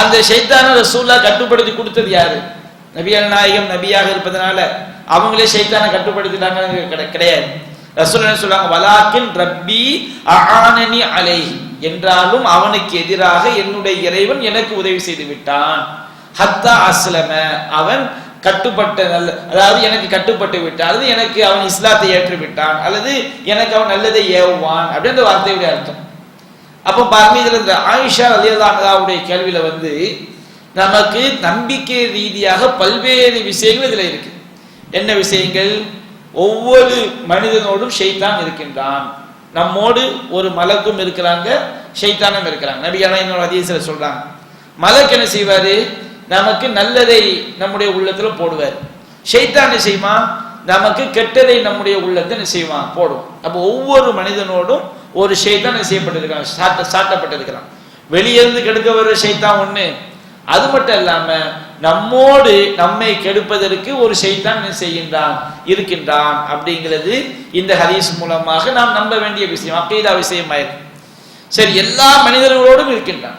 [SPEAKER 2] அந்த ஷைத்தான ரசூலுல்லாஹ் கட்டுப்படுத்தி கொடுத்தது யாரு? நபிகள் நாயகம் நபியாக இருப்பதனால அவங்களே ஷைத்தானை கட்டுப்படுத்திட்டாங்க கிடையாது. ரசூல் என்ன சொல்றாங்க, வலாக்கின் ரப்பி அஆனனி அலைஹி, என்றாலும் அவனுக்கு எதிராக என்னுடைய இறைவன் எனக்கு உதவி செய்து விட்டான். ஹத்தா அஸ்லம, அவன் கட்டுப்பட்ட அதாவது எனக்கு கட்டுப்பட்டு விட்டான், அல்லது எனக்கு அவன் இஸ்லாத்தை ஏற்று விட்டான், அல்லது எனக்கு அவன் நல்லதை ஏவுவான் அப்படின்ற வார்த்தையுடைய அர்த்தம். அப்போ பாருங்க, இதுல இந்த ஆயிஷா ரலியல்லாஹு அன்ஹாவுடைய கேள்வியில நமக்கு நம்பிக்கை ரீதியாக பல்வேறு விஷயங்கள் இதுல இருக்கு. என்ன விஷயங்கள்? ஒவ்வொரு மனிதனோடும் ஷைத்தான் இருக்கின்றான், நம்மோடு ஒரு மலக்கும் இருக்கிறாங்க, ஷைத்தானும் இருக்கிறாங்க. நபிகள் இன்னொரு ஹதீஸ்ல சொல்றாங்க, மலக் என்ன செய்வாரு, நமக்கு நல்லதை நம்முடைய உள்ளத்துல போடுவார், ஷைத்தான் என்ன செய்வான், நமக்கு கெட்டதை நம்முடைய உள்ளத்தை என்ன செய்வான், போடும். அப்போ ஒவ்வொரு மனிதனோடும் ஒரு ஷைத்தான் செய்யப்பட்டிருக்கான், சாட்டப்பட்டிருக்கிறான். வெளியிருந்து கெடுக்க வர ஷைத்தான் ஒண்ணு, அது மட்டும் இல்லாம நம்மோடு நம்மை கெடுப்பதற்கு ஒரு ஷைத்தான் செய்கின்றான், இருக்கின்றான் அப்படிங்கிறது இந்த ஹதீஸ் மூலமாக நாம் நம்ப வேண்டிய விஷயம், அக்கீதா விஷயமாயிருக்கு. சரி, எல்லா மனிதர்களோடும் இருக்கின்றான்.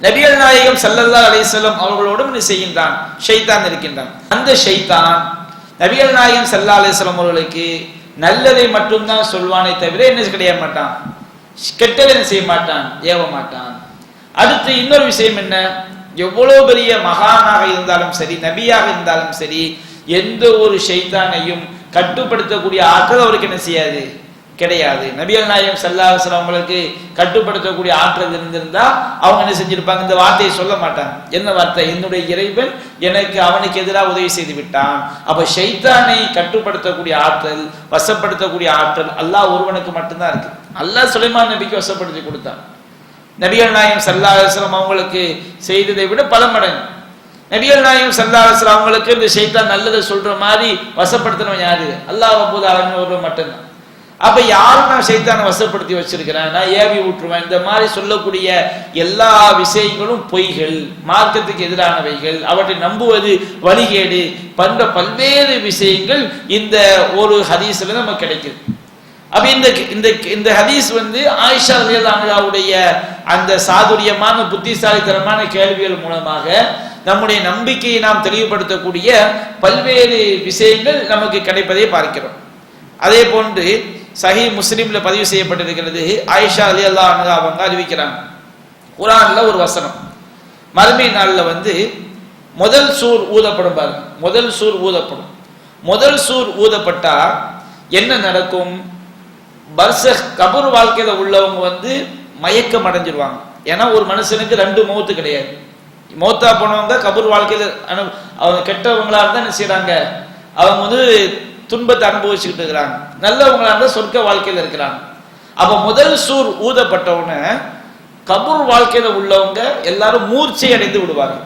[SPEAKER 2] நபிகள் நாயகம் ஸல்லல்லாஹு அலைஹி வஸல்லம் அவர்களோடும் செய்கின்றான், ஷைத்தான் இருக்கின்றான். அந்த ஷைத்தான் நபிகள் நாயகம் ஸல்லல்லாஹு அலைஹி வஸல்லம் அவர்களுக்கு நல்லதை மட்டும்தான் சொல்வானே தவிர என்ன கிடையாது மாட்டான், கெட்டதை செய்ய மாட்டான், ஏவ மாட்டான். அடுத்து இன்னொரு விஷயம் என்ன, எவ்வளவு பெரிய மகானாக இருந்தாலும் சரி, நபியாக இருந்தாலும் சரி, எந்த ஒரு ஷைத்தானையும் கட்டுப்படுத்தக்கூடிய ஆற்றல் அவருக்கு என்ன செய்யாது, கிடையாது. நபிகள் நாயகம் ஸல்லல்லாஹு அலைஹி வஸல்லம் அவங்களுக்கு கட்டுப்படுத்தக்கூடிய ஆற்றல் இருந்திருந்தா அவங்க என்ன செஞ்சிருப்பாங்க, இந்த வார்த்தையை சொல்ல மாட்டாங்க. என்ன வார்த்தை? என்னுடைய இறைவன் எனக்கு அவனுக்கு எதிராக உதவி செய்து விட்டான். அப்ப ஷைத்தானை கட்டுப்படுத்தக்கூடிய ஆற்றல், வசப்படுத்தக்கூடிய ஆற்றல் அல்லாஹ் ஒருவனுக்கு மட்டும்தான் இருக்கு. அல்லாஹ் சுலைமான் நபிக்கு வசப்படுத்தி கொடுத்தான். நபிகள் நாயகம் ஸல்லல்லாஹு அலைஹி வஸல்லம் அவங்களுக்கு செய்ததை விட பல மடங்கு. நபிகள் நாயகம் ஸல்லல்லாஹு அலைஹி வஸல்லம் அவங்களுக்கு இந்த ஷைத்தான் நல்லதை சொல்ற மாதிரி வசப்படுத்தினவன் யாரு? அல்லாஹ் ரப்பல் ஆலமீன் ஒருவன் மட்டும்தான். அப்ப யாரும் நான் ஷைத்தானை வசப்படுத்தி வச்சிருக்கிறேன், நான் ஏவி விட்டுருவேன், இந்த மாதிரி சொல்லக்கூடிய எல்லா விஷயங்களும் பொய்கள், மார்க்கத்துக்கு எதிரானவைகள், அவற்றை நம்புவது வழிகேடு பண்ற பல்வேறு விஷயங்கள் இந்த ஒரு ஹதீஸ்ல நமக்கு கிடைக்குது. அப்ப இந்த ஹதீஸ் வந்து ஆயிஷா ரலியல்லாஹு அன்ஹாவுடைய அந்த சாதுரியமான புத்திசாலித்தனமான கேள்விகள் மூலமாக நம்முடைய நம்பிக்கையை நாம் தெளிவுபடுத்தக்கூடிய பல்வேறு விஷயங்கள் நமக்கு கிடைப்பதை பார்க்கிறோம். அதே போன்று சஹீஹ் முஸ்லிம்ல பதிவு செய்யப்பட்டிருக்கிறது, ஆயிஷா ரலியல்லாஹு அன்ஹா அவங்க அறிவிக்கிறாங்க, குர்ஆன்ல ஒரு வசனம், மறுமை நாள்ல வந்து முதல் சூர் ஊதப்படும் பாருங்க, முதல் சூர் ஊதப்படும். முதல் சூர் ஊதப்பட்டா என்ன நடக்கும்? பர்சக் கபர் வாழ்க்கையில உள்ளவங்க வந்து மயக்கம் அடைஞ்சிருவாங்க. ஏன்னா ஒரு மனுஷனுக்கு ரெண்டு மௌத்து கிடையாது. மௌத்தா போனவங்க கபர் வாழ்க்கையில அவங்க கெட்டவங்களா இருந்தா என்ன செய்யறாங்க, அவங்க வந்து துன்பத்தை அனுபவிச்சுக்கிட்டு இருக்கிறாங்க. நல்லவங்களா இருந்தா சொர்க்க வாழ்க்கையில இருக்கிறாங்க. அப்ப முதல் சூர் ஊதப்பட்டவுடனே கபர் வாழ்க்கையில உள்ளவங்க எல்லாரும் மூர்ச்சை அடைந்து விடுவாங்க.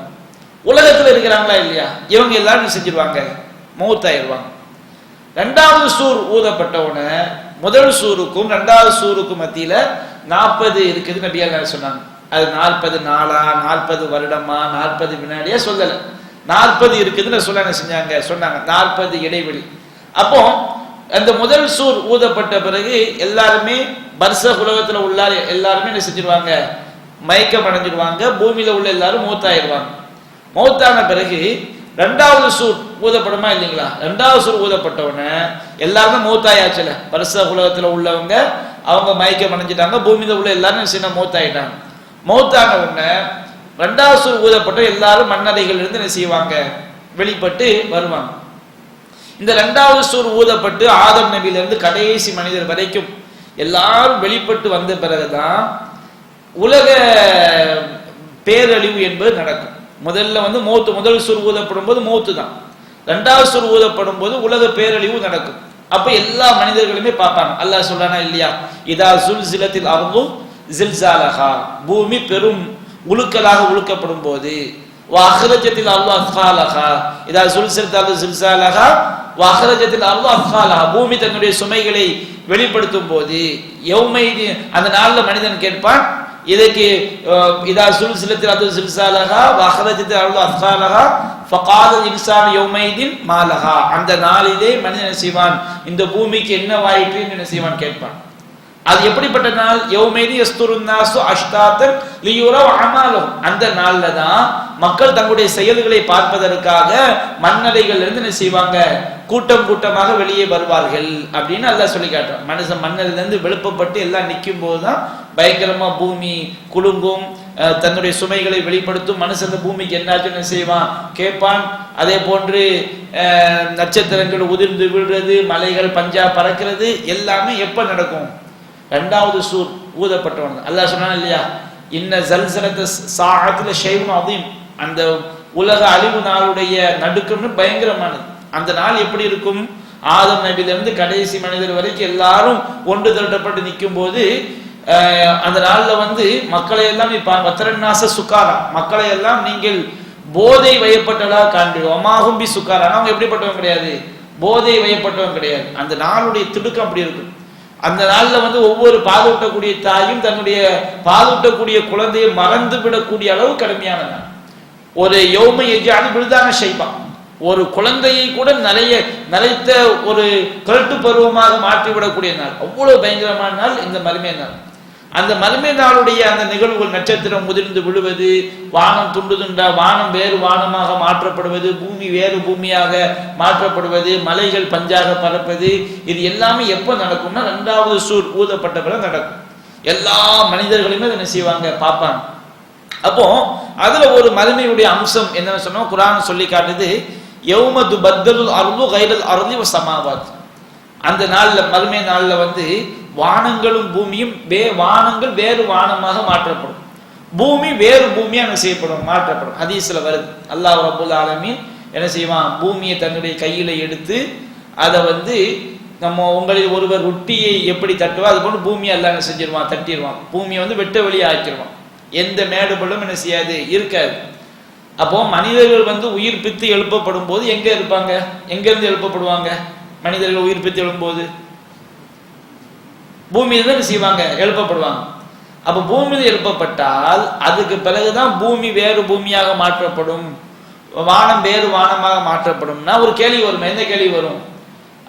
[SPEAKER 2] உலகத்துல இருக்கிறாங்களா இல்லையா, இவங்க எல்லாரும் செஞ்சிருவாங்க, மௌத்தாயிருவாங்க. ரெண்டாவது சூர் ஊதப்பட்டவுடனே முதல் சூருக்கும் ரெண்டாவது சூருக்கும் மத்தியில 40 இருக்குது நபிகள் சொன்னாங்க. அது 40 நாளா 40 வருடமா 40 வினாடியா சொல்லல, 40 இருக்குதுன்னு சொல்ல என்ன செஞ்சாங்க, சொன்னாங்க 40 இடைவெளி. அப்போ அந்த முதல் சூர் ஊதப்பட்ட பிறகு எல்லாருமே பர்சக் உலகத்துல உள்ள எல்லாருமே என்ன செஞ்சிருவாங்க, மயக்கம் அடைஞ்சிருவாங்க. பூமியில உள்ள எல்லாரும் மௌத்தாயிருவாங்க. மௌத்தான பிறகு ரெண்டாவது சூர் ஊதப்படுமா இல்லைங்களா? ரெண்டாவது சூர் ஊதப்பட்ட உடனே எல்லாருமே மௌத்தாயாச்சுல, பர்சக் உலகத்துல உள்ளவங்க அவங்க மயக்கம் அடைஞ்சிட்டாங்க, பூமியில உள்ள எல்லாரும் சின்ன மௌத்தாயிட்டாங்க. மௌத்தான உடனே ரெண்டாவது சூர் ஊதப்பட்ட எல்லாரும் மண்ணறைகள் இருந்து என்ன செய்வாங்க, வெளிப்பட்டு வருவாங்க. இந்த ரெண்டாவது சூர் ஊதப்பட்டு ஆதம் நபியில இருந்து கடைசி மனிதர் வரைக்கும் எல்லாரும் வெளிப்பட்டு வந்த பிறகுதான் உலக பேரழிவு என்பது நடக்கும். முதல்ல வந்து மௌத்து, முதல் சூர் ஊதப்படும் போது மௌத்து தான். ரெண்டாவது சூர் ஊதப்படும் போது உலக பேரழிவு நடக்கும். அப்ப எல்லா மனிதர்களுமே பார்ப்பாங்க. அல்லாஹ் சொல்றானா இல்லையா, இதா சுல்சிலத்தில் அர்து ஜில்சாலஹா, பூமி பெரும் உலுக்கலாக உலுக்கப்படும் போது, வஅஹ்ரஜத்தில் அர்து அஸ்காலஹா, இதா சுல்சிலத்தில் அர்து ஜில்சாலஹா வஅஹ்ரஜத்தில் அர்து அஸ்காலஹா, பூமி தன்னுடைய சுமைகளை வெளிப்படுத்தும் போது, யௌமைதி அந்த நாள்ல மனிதன் கேட்பான், இதுக்கு இதா சுல்சிலத்தில் அர்து ஜில்சாலஹா வஅஹ்ரஜத்தில் அர்து அஸ்காலஹா ஃபகாலல் இன்சானு யௌமைதின் மாலஹா, அந்த நாளிலே மனிதன் செய்வான், இந்த பூமிக்கு என்ன வாயிற்று என்ன செய்வான் கேட்பான். அது எப்படிப்பட்ட நாள்? யௌமைதி யஸ்துருன் நாசு அஷ்தாத்தன் லியுரவ் அமாலஹும், அந்த நாள்ல தான் மக்கள் தங்களுடைய செயல்களை பார்ப்பதற்காக மண்ணறைகள் இருந்து என்ன செய்வாங்க, கூட்டம் கூட்டமாக வெளியே வருவார்கள் அப்படின்னு அல்லாஹ் சொல்லி காட்டுறான். மனுஷன் மண்ணறையில இருந்து விழுப்பப்பட்டு எல்லாம் நிற்கும் போதுதான் பயங்கரமா பூமி குலுங்கும், தன்னுடைய சுமைகளை வெளிப்படுத்தும். மனுஷன் அந்த பூமிக்கு என்னாச்சுன்னு செய்வான் கேட்பான். அதே போன்று நட்சத்திரங்கள் உதிர்ந்து விழுறது, மலைகள் பஞ்சா பறக்கிறது, எல்லாமே எப்ப நடக்கும்? ரெண்டாவது சூர் ஊதப்பட்டவன். அல்லாஹ் சொன்னான் இல்லையா, இன்ன ஜல்சலத சாஅத்துல ஷைஉன் அதீம், அந்த உலக அழிவு நாளுடைய நடுக்கம்னு பயங்கரமானது. அந்த நாள் எப்படி இருக்கும்? ஆதம் நபியில இருந்து கடைசி மனிதர் வரைக்கும் எல்லாரும் ஒன்று திரட்டப்பட்டு நிற்கும் போது அந்த நாள்ல வந்து மக்களை எல்லாம் வத்தரநாச சுக்காரா, மக்களை எல்லாம் நீங்கள் போதை வயப்பட்டதா காண்பீர்கள். ஒமாகும்பி சுக்காரா, அவங்க எப்படிப்பட்டவங்க கிடையாது, போதை வயப்பட்டவங்க கிடையாது. அந்த நாளுடைய திடுக்கம் அப்படி இருக்கும். அந்த நாள்ல வந்து ஒவ்வொரு பாலூட்டக்கூடிய தாயும் தன்னுடைய பாலூட்டக்கூடிய குழந்தையை மறந்து விடக்கூடிய அளவு கடுமையான நாள். ஒரு யௌமை எஜாலு விழுதான ஷைபா, ஒரு குழந்தையை கூட நரைத்த ஒரு கருட்டு பருவமாக மாற்றிவிடக்கூடிய நாள். அவ்வளவு பயங்கரமான நாள் இந்த மறுமை நாள். அந்த மறுமை நாளுடைய அந்த நிகழ்வுகள், நட்சத்திரம் முதிர்ந்து விழுவது, வானம் துண்டு துண்டா வானம் வேறு வானமாக மாற்றப்படுவது, பூமி வேறு பூமியாக மாற்றப்படுவது, மலைகள் பஞ்சாக பறப்பது, இது எல்லாமே எப்ப நடக்கும்னா ரெண்டாவது சூர் ஊதப்பட்ட பிறகு நடக்கும். எல்லா மனிதர்களுமே என்ன செய்வாங்க, பார்ப்பாங்க. அப்போ அதுல ஒரு மறுமையுடைய அம்சம் என்னன்னு சொன்னா குர்ஆன் சொல்லி காட்டுது, யௌம துபத்தலுல் அர்து கைரல் அர்தி வ ஸமாவாத், அந்த நாள்ல மறுமை நாள்ல வந்து வானங்களும் பூமியும் வானங்கள் வேறு வானமாக மாற்றப்படும், பூமி வேறு பூமியா என்ன செய்யப்படும், மாற்றப்படும். ஹதீஸ்ல வருது, அல்லாஹ் ரப்பல் ஆலமீன் என்ன செய்வான், பூமியை தன்னுடைய கையில எடுத்து அதை வந்து நம்ம உங்களில் ஒருவர் ரொட்டியை எப்படி தட்டுவா அது போல பூமியை எல்லாம் என்ன செஞ்சிருவான், தட்டிடுவான். பூமியை வந்து வெட்ட வெளியே ஆக்கிடுவான். எந்த மேடுபடும் என்ன செய்யாது, இருக்காது. அப்போ மனிதர்கள் வந்து உயிர் பித்து எழுப்பப்படும் போது எங்க இருப்பாங்க, எங்க இருந்து எழுப்பப்படுவாங்க மனிதர்கள்? உயிர் பித்து எழும்போது பூமியில தான் செய்வாங்க, எழுப்பப்படுவாங்க. அப்ப பூமியில் எழுப்பப்பட்டால் அதுக்கு பிறகுதான் பூமி வேறு பூமியாக மாற்றப்படும், வானம் வேறு வானமாக மாற்றப்படும்னா ஒரு கேள்வி வரும். எந்த கேள்வி வரும்?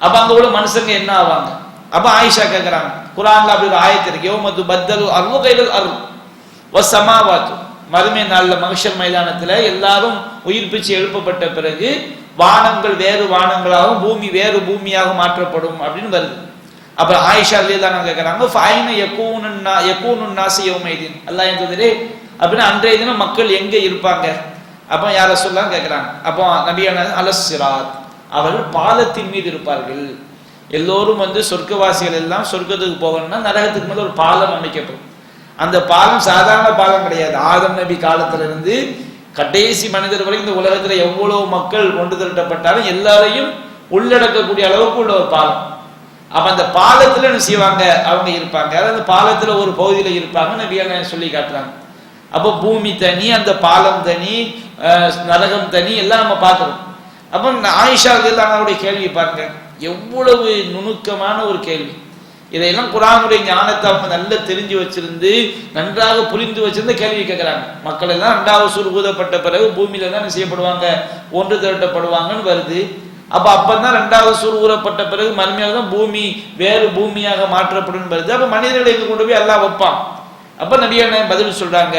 [SPEAKER 2] அப்ப அங்க உள்ள மனுஷங்க என்ன ஆவாங்க? அப்ப ஆயிஷா கேட்கிறாங்க, குர்ஆன்ல அப்படி ஒரு ஆயத்து இருக்கு, யௌமது பத்தலு அர்து கைரல் அர்து வஸ்ஸமாவாத்து, மறுமை நாள்ல மஹ்ஷர் மைதானத்துல எல்லாரும் உயிர் பிச்சு எழுப்பப்பட்ட பிறகு வானங்கள் வேறு வானங்களாகவும் பூமி வேறு பூமியாக மாற்றப்படும் அப்படின்னு வருது. அப்ப ஆயிஷா ரலியல்லாஹு கேட்கிறாங்க, ஃபைன யகூனுன் நாஸு யௌமைதின், அல்லாஹ் என்றதே அப்படின்னா அன்றைய தினம் மக்கள் எங்க இருப்பாங்க? அப்ப யார சொல்லலாம் கேட்கிறாங்க. அப்போ நபியான அலஸ்ஸிராத், அவர்கள் பாலத்தின் மீது இருப்பார்கள். எல்லோரும் சொர்க்கவாசிகள் எல்லாம் சொர்க்கத்துக்கு போகணும்னா நரகத்துக்கு மேல ஒரு பாலம் அமைக்கப்படும். அந்த பாலம் சாதாரண பாலம் கிடையாது. ஆதம் நபி காலத்திலிருந்து கடைசி மனிதர் வரை இந்த உலகத்துல எவ்வளவு மக்கள் ஒன்று திரட்டப்பட்டாலும் எல்லாரையும் உள்ளடக்கக்கூடிய அளவுக்கு உள்ள ஒரு பாலம். அப்ப அந்த பாலத்துல என்ன செய்வாங்க? அவங்க இருப்பாங்க. அதாவது பாலத்துல ஒரு பகுதியில இருப்பாங்க நபியான சொல்லி காட்டுறாங்க. அப்போ பூமி தனி, அந்த பாலம் தனி, நரகம் தனி, எல்லாம் நம்ம பார்க்கிறோம். அப்ப ஆயிஷா ரலியல்லாஹு கேள்வி பாருங்க, எவ்வளவு நுணுக்கமான ஒரு கேள்வி. இதையெல்லாம் குர்ஆனுடைய ஞானத்தை அவங்க நல்லா தெரிஞ்சு வச்சிருந்து நன்றாக புரிந்து வச்சிருந்த கேள்வி கேட்கிறாங்க. மக்கள் எல்லாம் 2வது சூர் ஊதப்பட்ட பிறகு பூமியில தான் செய்யப்படுவாங்க, ஒன்று திரட்டப்படுவாங்கன்னு வருது. அப்பதான் 2வது சூர் ஊறப்பட்ட பிறகு மறுமையாக தான் பூமி வேறு பூமியாக மாற்றப்படும் வருது. அப்ப மனிதர்களை இங்க கொண்டு போய் அல்லாஹ் வைப்பான். அப்ப நபியான பதில் சொல்றாங்க,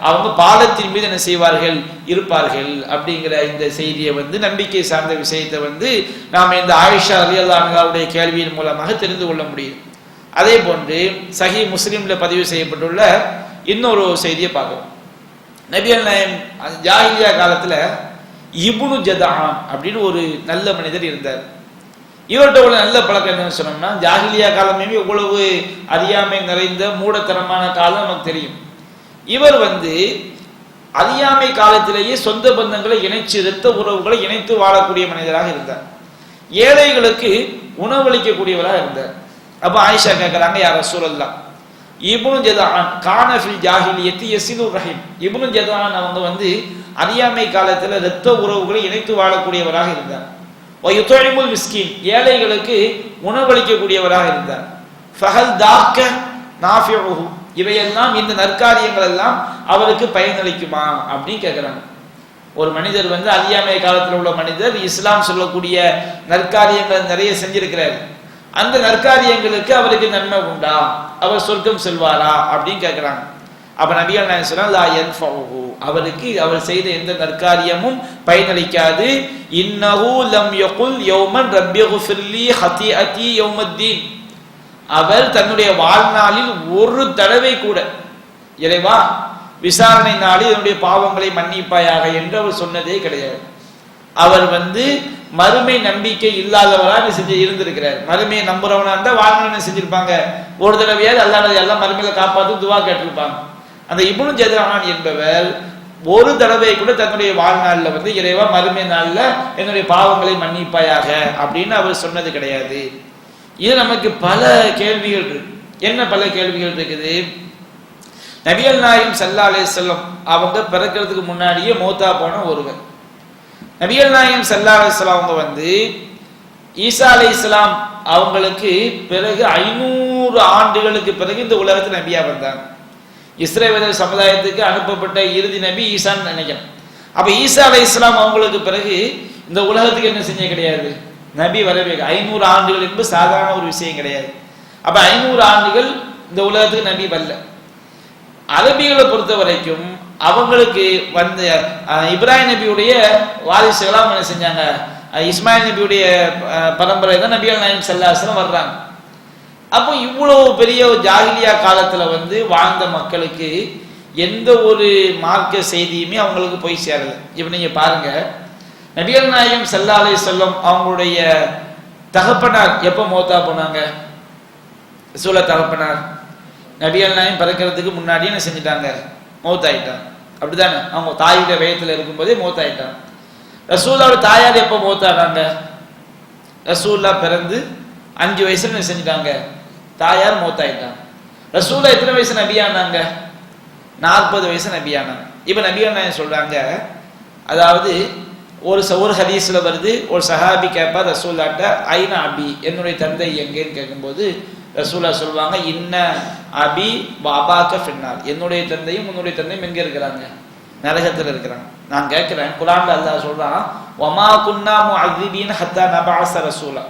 [SPEAKER 2] அவங்க பாலத்தின் மீது என்ன செய்வார்கள்? இருப்பார்கள். அப்படிங்கிற இந்த செய்தியை நம்பிக்கை சார்ந்த விஷயத்தை நாம இந்த ஆயிஷா ரலியல்லாஹு அன்ஹாவுடைய கேள்வியின் மூலமாக தெரிந்து கொள்ள முடியும். அதே போன்று சஹீ முஸ்லிம்ல பதிவு செய்யப்பட்டுள்ள இன்னொரு செய்தியை பார்க்கிறோம். நபிகள் நாயகம் ஜாஹிலியா காலத்துல இப்னு ஜதான் அப்படின்னு ஒரு நல்ல மனிதர் இருந்தார். இவர்கிட்ட உள்ள நல்ல பழக்கம் என்னன்னு சொன்னோம்னா, ஜாஹிலியா காலமே இவ்வளவு அறியாமை நிறைந்த மூடத்தனமான காலம் நமக்கு தெரியும். இவர் அறியாமை காலத்திலேயே சொந்த பந்தங்களை இணைச்சு, இரத்த உறவுகளை இணைத்து வாழக்கூடிய மனிதராக இருந்தார். ஏழைகளுக்கு உணவளிக்கக்கூடியவராக இருந்தார். அப்ப ஆயிஷா கேட்கிறாங்க, யா ரசூலல்லாஹ், இப்னு ஜதான் கான ஃபில் ஜாஹிலியத்தி யஸிலுர் ரஹீம். இப்னு ஜதான் அவங்க அறியாமை காலத்துல இரத்த உறவுகளை இணைத்து வாழக்கூடியவராக இருந்தார். வயுதுஇமுல் மிஸ்கின், ஏழைகளுக்கு உணவளிக்கக்கூடியவராக இருந்தார். ஃபஹல் தாக்க நாஃபிஉஹு, இவையெல்லாம் இந்த நற்காரியங்கள் எல்லாம் அவருக்கு பயனளிக்குமா அப்படின்னு கேட்கிறாங்க. ஒரு மனிதர் அறியாமை காலத்தில் உள்ள மனிதர் இஸ்லாம் சொல்லக்கூடிய நற்காரியங்கள் நிறைய செஞ்சிருக்கிறார். அந்த நற்காரியங்களுக்கு அவருக்கு நன்மை உண்டா, அவர் சொர்க்கம் செல்வாரா அப்படின்னு கேட்கிறாங்க. அப்ப நபிகள் நாயகம் சொன்னாங்க, லா யன்ஃபஉஹு, அவருக்கு அவர் செய்த எந்த நற்காரியமும் பயனளிக்காது. இன்னஹு லம் யகுல் யௌமன் ரப்பிக்ஃபிர்லி ஹதீஅதி யௌமத்தீன், அவர் தன்னுடைய வாழ்நாளில் ஒரு தடவை கூட இறைவா விசாரணை நாளில் என்னுடைய பாவங்களை மன்னிப்பாயாக என்று அவர் சொன்னதே கிடையாது. அவர் மறுமை நம்பிக்கை இல்லாதவராக இருந்திருக்கிறார். மறுமையை நம்புறவனா இருந்தா வாழ்நாள் செஞ்சிருப்பாங்க, ஒரு தடவையாவது அல்லாஹ் எல்லாம் மறுமையில காப்பாத்து துவா கேட்டிருப்பாங்க. அந்த இப்னு ஜதான் என்பவர் ஒரு தடவை கூட தன்னுடைய வாழ்நாள்ல இறைவா மறுமை நாள்ல என்னுடைய பாவங்களை மன்னிப்பாயாக அப்படின்னு அவர் சொன்னது கிடையாது. இது நமக்கு பல கேள்விகள் இருக்கு. என்ன பல கேள்விகள் இருக்குது? நபிகள் நாயகம் ஸல்லல்லாஹு அலைஹி வஸல்லம் அவங்க பிறக்கிறதுக்கு முன்னாடியே மௌத்தா போன ஒருவர். நபிகள் நாயகம் ஸல்லல்லாஹு அலைஹி வஸல்லம் அவங்க ஈசா அலைஹிஸ்ஸலாம் அவங்களுக்கு பிறகு 500 ஆண்டுகளுக்கு பிறகு இந்த உலகத்தில் நபியா வந்தாங்க. இஸ்ரவேலர் சமுதாயத்துக்கு அனுப்பப்பட்ட இறுதி நபி ஈசான்னு நினைக்கிறேன். அப்ப ஈசா அலைஹிஸ்ஸலாம் அவங்களுக்கு பிறகு இந்த உலகத்துக்கு என்ன செஞ்ச கிடையாது, நபி வரவே. 500 ஆண்டுகள் என்பது சாதாரண ஒரு விஷயம் கிடையாது. அப்ப 500 ஆண்டுகள் இந்த உலகத்துக்கு நபி வரல. அரபிகளை பொறுத்த வரைக்கும் அவங்களுக்கு இப்ராஹிம் நபியுடைய வாரிசுகளாக என்ன செஞ்சாங்க, இஸ்மாயில் நபியுடைய பரம்பரை தான் நபிகள் நாயகம் ஸல்லல்லாஹு அலைஹி வஸல்லம் வர்றாங்க. அப்போ இவ்வளவு பெரிய ஜாஹிலியா காலத்துல வாழ்ந்த மக்களுக்கு எந்த ஒரு மார்க்க செய்தியுமே அவங்களுக்கு போய் சேரல. இப்ப நீங்க பாருங்க, நபிகள் நாயகம் ஸல்லல்லாஹு அலைஹி வஸல்லம் அவங்களுடைய தகப்பனார் எப்ப மௌத்தா போனாங்க? ரசூல தகப்பனார் நபிகள் நாயகம் பிறக்கிறதுக்கு முன்னாடியே என்ன செஞ்சிட்டாங்க, மௌத்தாயிட்டாங்க. அப்படித்தானே? அவங்க தாயுடைய வயத்துல இருக்கும்போதே மௌத்தாயிட்டாங்க. ரசூல்லாவோட தாயார் எப்ப மௌத்தானாங்க? ரசூல்லா பிறந்து 5 வயசுல என்ன செஞ்சிட்டாங்க, தாயார் மௌத்தாயிட்டாங்க. ரசூல்லா எத்தனை வயசு நபியானாங்க? 40 வயசு நபியானாங்க. இப்ப நபிகள் நாயகம் சொல்றாங்க, அதாவது ஒரு ஹதீஸ்ல வருது, ஒரு சஹாபி கேட்பார் ரசூல்லாட்ட, ஐனா அபி, என்னுடைய தந்தை எங்கேன்னு கேட்கும்போது ரசூல்லா சொல்லுவாங்க, இன்ன அபி வாபாக்க ஃபின்னார், என்னுடைய தந்தையும் உன்னுடைய தந்தையும் எங்க இருக்கிறாங்க, நரகத்தில் இருக்கிறாங்க. நான் கேட்கிறேன், குர்ஆன்ல அல்லாஹ் சொல்றான், வமா குன்னா முஅذிபீன ஹத்தா நபஅஸ ரசூலா,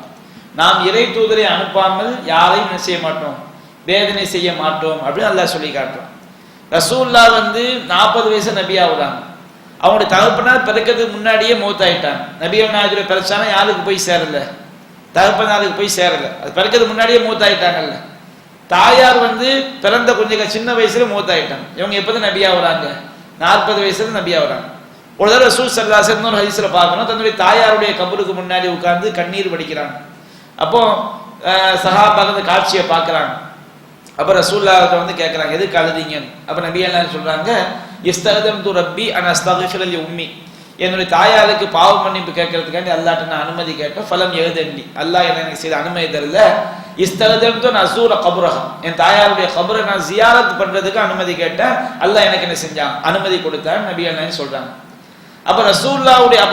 [SPEAKER 2] நாம் இறை தூதரை அனுப்பாமல் யாரையும் என்ன செய்ய மாட்டோம், வேதனை செய்ய மாட்டோம் அப்படின்னு அல்லாஹ் சொல்லி காட்டுறோம். ரசூல்லா 40 வயசு நபியாவுறாங்க. அவங்களுடைய தகப்பனார் பிறக்கிறதுக்கு முன்னாடியே மௌத்தாயிட்டாங்க. நபிகள் நாயகத்துடைய பிரச்சாரம் யாருக்கு போய் சேரல, தகப்பனாருக்கு போய் சேரல. அது பிறக்கிறதுக்கு முன்னாடியே மௌத்தாயிட்டாங்கல்ல. தாயார் பிறந்த கொஞ்சம் சின்ன வயசுல மௌத்தாயிட்டாங்க. இவங்க எப்பதான் நபியாவுறாங்க, 40 வயசுல நபியாவுறாங்க. ஒரு தடவை ரசூல் ஸல்லல்லாஹு அலைஹி வஸல்லம் ஹதீஸ்ல பார்க்கணும், தன்னுடைய தாயாருடைய கபருக்கு முன்னாடி உட்கார்ந்து கண்ணீர் வடிக்கிறாங்க. அப்போ சஹாபாக்கள் அந்த காட்சியை பார்க்கறாங்க. அப்ப ரசூலுல்லாஹ் கேட்கறாங்க, எதுக்கு அழுதீங்கன்னு. அப்ப நபி அல்லாஹ் சொல்றாங்க, இஸ்தகதம்து ரப்பி அன் அஸ்தக்ஃபிர லி உம்மி, என்னுடைய தாயாருக்கு பாவ மன்னிப்பு கேட்கறதுக்காண்டி அல்லாஹ்ட்ட நான் அனுமதி கேட்டேன். ஃபலம் எழுதண்டி, அல்லாஹ் எனக்கு செய்த அனுமதி தரல. இஸ்தகதம்து நஸூர கப்ரஹா, என் தாயாருடைய கபரை நான் ஜியாரத் பண்றதுக்கு அனுமதி கேட்டேன். அல்லாஹ் எனக்கு என்ன செஞ்சான், அனுமதி கொடுத்தான் நபி அல்லாஹ் சொல்றாங்க. அப்ப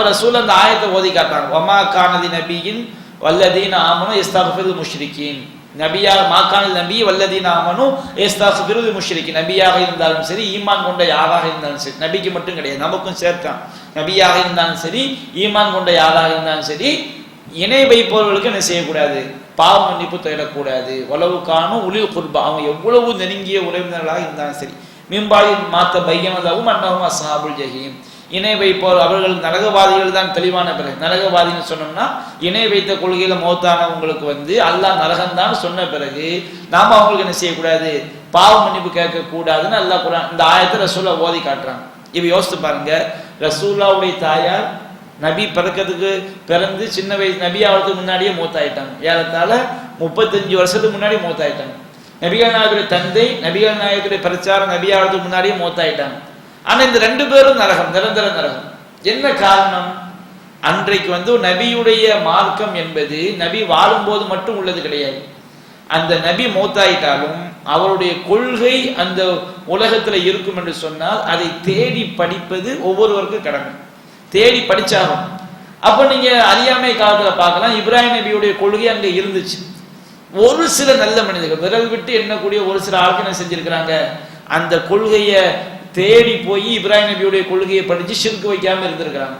[SPEAKER 2] ரசூல் அந்த ஆயத்தை ஓதி காட்டாங்க. வமா கானதி நபியின் வல்லதீன ஆமனு இஸ்தக்ஃபிருல் முஷ்ரிகீன், நபியாக மாக்கானல் நபி வல்லதீன ஆமனு இஸ்தக்ஃபிருல் முஷ்ரிகீன், நபியாக இருந்தாலும் சரி ஈமான் கொண்ட யாராக இருந்தாலும் சரி, நபிக்கு மட்டும் கிடையாது நமக்கும் சேர்த்தான், நபியாக இருந்தாலும் சரி ஈமான் கொண்ட யாராக இருந்தாலும் சரி, இணை வைப்பவர்களுக்கு என்ன செய்யக்கூடாது, பாவ மன்னிப்பு தேடக்கூடாது. உளவு காணும் உளில் குர்பா, அவங்க எவ்வளவு நெருங்கிய உறவினர்களாக இருந்தாலும் சரி, மிம்பாடி மாத்த பையனதாவும் அன்னவும் அஸ்ஹாபுல் ஜஹீம், இணை வைப்போர் அவர்கள் நரகவாதிகள் தான். தெளிவான பிறகு நரகவாதின்னு சொன்னோம்னா இணை வைத்த கொள்கையில மௌத்தானவங்களுக்கு அல்லாஹ் நரகம்தான் சொன்ன பிறகு நாம அவங்களுக்கு என்ன செய்யக்கூடாது, பாவ மன்னிப்பு கேட்க கூடாதுன்னு அல்லாஹ் குர்ஆன் இந்த ஆயத்தை ரசூலா ஓதி காட்டுறாங்க. இப்ப யோசித்து பாருங்க, ரசூலாவுடைய தாயார் நபி பிறந்து சின்ன வயசு நபி ஆகிறதுக்கு முன்னாடியே மௌத்தாயிட்டாங்க. ஏறத்தாழ 35 வருஷத்துக்கு முன்னாடி மௌத்தாயிட்டாங்க. நபிகள் நாயகத்துடைய தந்தை நபிகள் நாயகத்துடைய பிரச்சாரம் நபி ஆகிறதுக்கு முன்னாடியே மௌத்தாயிட்டாங்க. ஆனா இந்த 2 பேரும் நரகம், நிரந்தர நரகம். என்ன காரணம், அன்றைக்கு நபியுடைய மார்க்கம் என்பது நபி வாழும்போது மட்டும் உள்ளது கிடையாது. அந்த நபி மௌத்தாயிட்டாலும் அவருடைய கொள்கை அந்த உலகத்துல இருக்கும் என்று சொன்னால் அதை தேடி படிப்பது ஒவ்வொருவருக்கும் கடமை, தேடி படிச்சாகும். அப்ப நீங்க அறியாமை காலத்துல பார்க்கலாம், இப்ராஹிம் நபியுடைய கொள்கை அங்க இருந்துச்சு. ஒரு சில நல்ல மனிதர்கள், விரல் விட்டு எண்ணக்கூடிய ஒரு சில ஆட்கள் என்ன செஞ்சிருக்கிறாங்க, அந்த கொள்கையை தேடி போய் இப்ராஹிம் நபியுடைய கொள்கையை படிச்சு ஷிர்க் வைக்காம இருந்திருக்கிறாங்க.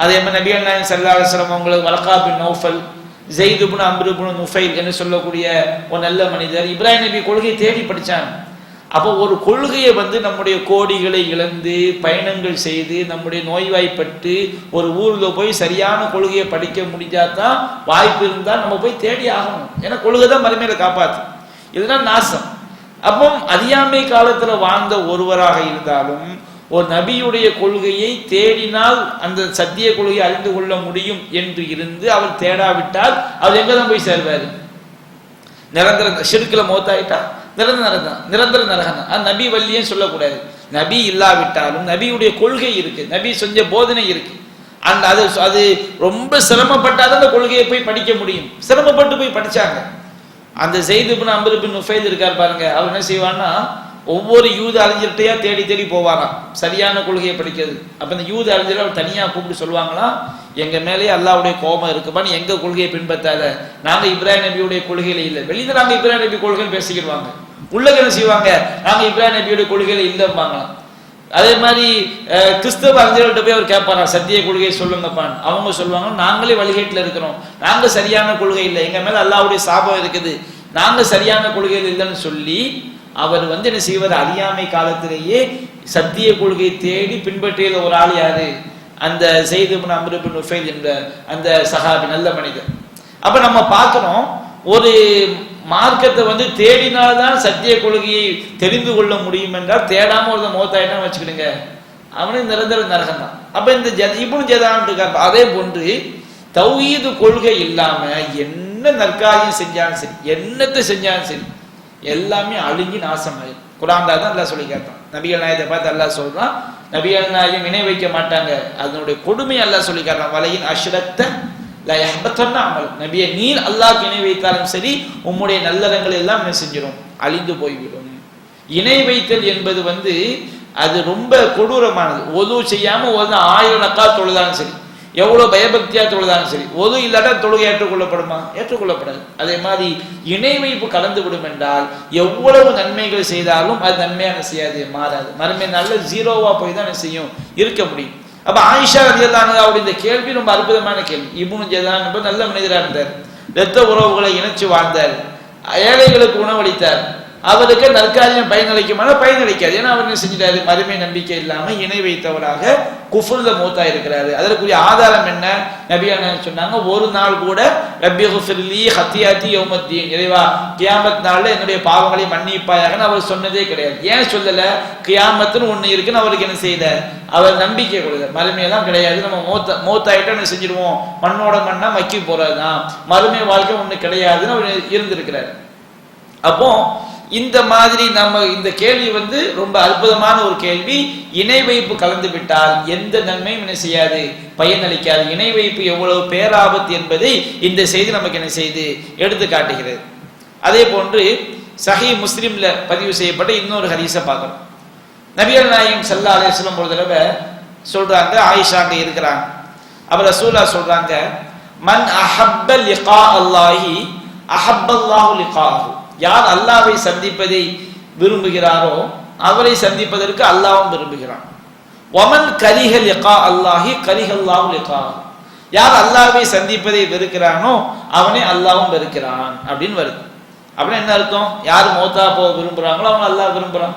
[SPEAKER 2] அதே மாதிரி நபிகள் நாயகம் ஸல்லல்லாஹு அலைஹி வஸல்லம் அவங்களுக்கு வலகா பின் நௌஃபல், ஸைத் இப்னு அம்ர் இப்னு நுஃபைல் என்று சொல்லக்கூடிய ஒரு நல்ல மனிதர் இப்ராஹிம் நபி கொள்கையை தேடி படிச்சாங்க. அப்போ ஒரு கொள்கையை நம்முடைய கோடிகளை இழந்து பயணங்கள் செய்து நம்முடைய நோய்வாய்ப்பட்டு ஒரு ஊர்ல போய் சரியான கொள்கையை படிக்க முடிஞ்சாதான், வாய்ப்பு இருந்தால் நம்ம போய் தேடி ஆகணும். ஏன்னா கொள்கை தான் மறுமையில காப்பாத்து, இதுதான் நாசம். அப்போ அறியாமை காலத்துல வாழ்ந்த ஒருவராக இருந்தாலும் ஒரு நபியுடைய கொள்கையை தேடினால் அந்த சத்திய கொள்கையை அறிந்து கொள்ள முடியும் என்று இருந்து அவர் தேடாவிட்டால் அவர் எங்கதான் போய் சேர்வாரு, நிரந்தர ஷிர்க்ல மௌத்தாயிட்டா நிரந்தர நரகம். அது நபி வல்லியே சொல்லக்கூடாது. நபி இல்லாவிட்டாலும் நபியுடைய கொள்கை இருக்கு, நபி செஞ்ச போதனை இருக்கு. அந்த அது ரொம்ப சிரமப்பட்டாதான் அந்த கொள்கையை போய் படிக்க முடியும். சிரமப்பட்டு போய் படிச்சாங்க. அந்த ஸைத் இப்னு அம்ர் இப்னு நுஃபைல் இருக்கார் பாருங்க, அவர் என்ன செய்வான்னா ஒவ்வொரு யூத அறிஞர்கிட்டையா தேடி தேடி போவாராம் சரியான கொள்கையை படிக்கிறது. அப்ப இந்த யூத அறிஞர் அவர் தனியா கூப்பிட்டு சொல்லுவாங்களாம், எங்க மேலேயே அல்லாஹ்வுடைய கோபம் இருக்குப்பான்னு எங்க கொள்கையை பின்பற்றாத, நாங்க இப்ராஹிம் நபியுடைய கொள்கையில இல்லை. வெளியில நாங்க இப்ராஹிம் நபி கொள்கைன்னு பேசிக்கிடுவாங்க, உள்ள என்ன செய்வாங்க, நாங்க இப்ராஹிம் நபியுடைய கொள்கையில இல்லைப்பாங்களாம். அதே மாதிரி கிறிஸ்தவ அறிஞர்கள்ட்ட போய் அவர் கேட்பாராம், சத்திய கொள்கையை சொல்லுங்கப்பான். அவங்க சொல்லுவாங்க, நாங்களே வழிகேட்டில் இருக்கிறோம், நாங்க சரியான கொள்கை இல்லை, எங்க மேல அல்லாஹ்வுடைய சாபம் இருக்குது, நாங்க சரியான கொள்கையில் இல்லைன்னு சொல்லி அவர் என்ன செய்வார், அறியாமை காலத்திலேயே சத்திய கொள்கையை தேடி பின்பற்றிய ஒரு ஆள் யாரு, அந்த ஸைத் இப்னு அம்ர் இப்னு நுஃபைல் என்ற அந்த சஹாபி, நல்ல மனிதர். அப்ப நம்ம பார்க்கிறோம், ஒரு மார்க்கத்தை தேடினால்தான் சத்திய கொள்கையை தெரிந்து கொள்ள முடியும் என்றால், தேடாம ஒரு மௌத்தாயிட்டா வச்சுக்கிடுங்க, அவனே நிரந்தர நரகம் தான். அப்ப இந்த இப்னு ஜதான் இருக்கார், அதே போன்று தௌஹீது கொள்கை இல்லாம என்ன நற்காரியம் செஞ்சாலும் சரி, என்னத்தை செஞ்சாலும் சரி, எல்லாமே அழிஞ்சு நாசமாயிடும். குர்ஆன்ல தான் அல்லாஹ் சொல்லி காட்டுறான். நபிகள் நாயகத்தை பார்த்து அல்லாஹ் சொல்றான், நபிகள் நாயகம் இணை வைக்க மாட்டாங்க, அதனுடைய கொடுமை அல்லாஹ் சொல்லி காட்டுறான். வலையின் அஷ்ரக்த லா யஹ்பத்தன்ன அமல், நபியை நீர் அல்லாஹ்க்கு இணை வைத்தாலும் சரி உம்முடைய நல்லறங்கள் எல்லாம் என்ன செஞ்சிடும், அழிந்து போய்விடும். இணை வைத்தல் என்பது அது ரொம்ப கொடூரமானது. ஒது செய்யாம 1000 ரக்காத் தொழுதாலும் சரி, எவ்வளவு பயபக்தியா தொழுதாலும் சரி, ஒது இல்லாட்டா தொழுகை ஏற்றுக்கொள்ளப்படுமா, ஏற்றுக்கொள்ளப்படாது. அதே மாதிரி இணை வைப்பு கலந்து விடும் என்றால் எவ்வளவு நன்மைகள் செய்தாலும் அது நன்மையான செய்யாது, மாறாது. மறுமை நல்ல ஜீரோவா போய் தான் என்ன செய்யும், இருக்க முடியும். அப்ப ஆயிஷா ரலியல்லாஹு அன்ஹா இந்த கேள்வி ரொம்ப அற்புதமான கேள்வி. இப்னு ஜதான் நல்ல மனிதராக இருந்தார். இரத்த உறவுகளை இணைச்சு வாழ்ந்தார், ஏழைகளுக்கு உணவளித்தார். அவருக்கு நற்காரியம் பயனளிக்குமான பயனளிக்காது. ஏன்னா அவர் என்ன செஞ்சிட்டாரு? மறுமை நம்பிக்கை இல்லாம இணை வைத்தவராக குஃப்ர்ல மூத்தா இருக்கிறாரு. அதற்குரிய ஆதாரம் என்ன? நபியான சொன்னாங்க, ஒரு நாள் கூட ரப்பி குஃபிர்லி ஹத்தியாத்தி யௌமத்தீன், இறைவா கியாமத் நாள்ல என்னுடைய பாவங்களை மன்னிப்பாயாக அவர் சொன்னதே கிடையாது. ஏன் சொல்லல? கியாமத்துன்னு ஒண்ணு இருக்குன்னு அவருக்கு என்ன செய்யல? அவர் நம்பிக்கை கொடுத்த மறுமையெல்லாம் கிடையாது. நம்ம மூத்தாயிட்டா என்ன செஞ்சிருவோம்? மண்ணோட மண்ணா மக்கி போறதுதான், மறுமை வாழ்க்கை ஒண்ணு கிடையாதுன்னு அவர் இருந்திருக்கிறார். அப்போ இந்த மாதிரி நம்ம இந்த கேள்வி ரொம்ப அற்புதமான ஒரு கேள்வி. இணை வைப்பு கலந்து விட்டால் எந்த நன்மையும் என்ன செய்யாது? பயனளிக்காது. இணை வைப்பு எவ்வளவு பேராபத்து என்பதை இந்த செய்தி நமக்கு என்ன செய்து எடுத்து காட்டுகிறது. அதே போன்று சஹீஹ் முஸ்லிம்ல பதிவு செய்யப்பட்ட இன்னொரு ஹதீஸை பார்க்கணும். நபிகள் நாயகம் ஸல்லல்லாஹு அலைஹி வஸல்லம் ஒரு தடவை சொல்றாங்க, ஆயிஷா அங்க இருக்கிறாங்க, அப்ப ரசூலுல்லாஹ் சொல்றாங்க, மன் அஹப்ப லிகா அல்லாஹி அஹப்பல்லாஹு லிகாஹு, யார் அல்லாஹ்வை சந்திப்பதை விரும்புகிறாரோ அவரை சந்திப்பதற்கு அல்லாஹ்வும் விரும்புகிறான். வமன் கரிஹ லிகா அல்லாஹி கரிஹல்லாஹு லிகாஹு, யார் அல்லாஹ்வை சந்திப்பதை வெறுக்கிறானோ அவனை அல்லாஹ்வும் வெறுக்கிறான் அப்படின்னு வருது. அப்படின்னா என்ன அர்த்தம்? யார் மௌத்தா போக விரும்புறாங்களோ அவங்க அல்லாஹ் விரும்புறான்,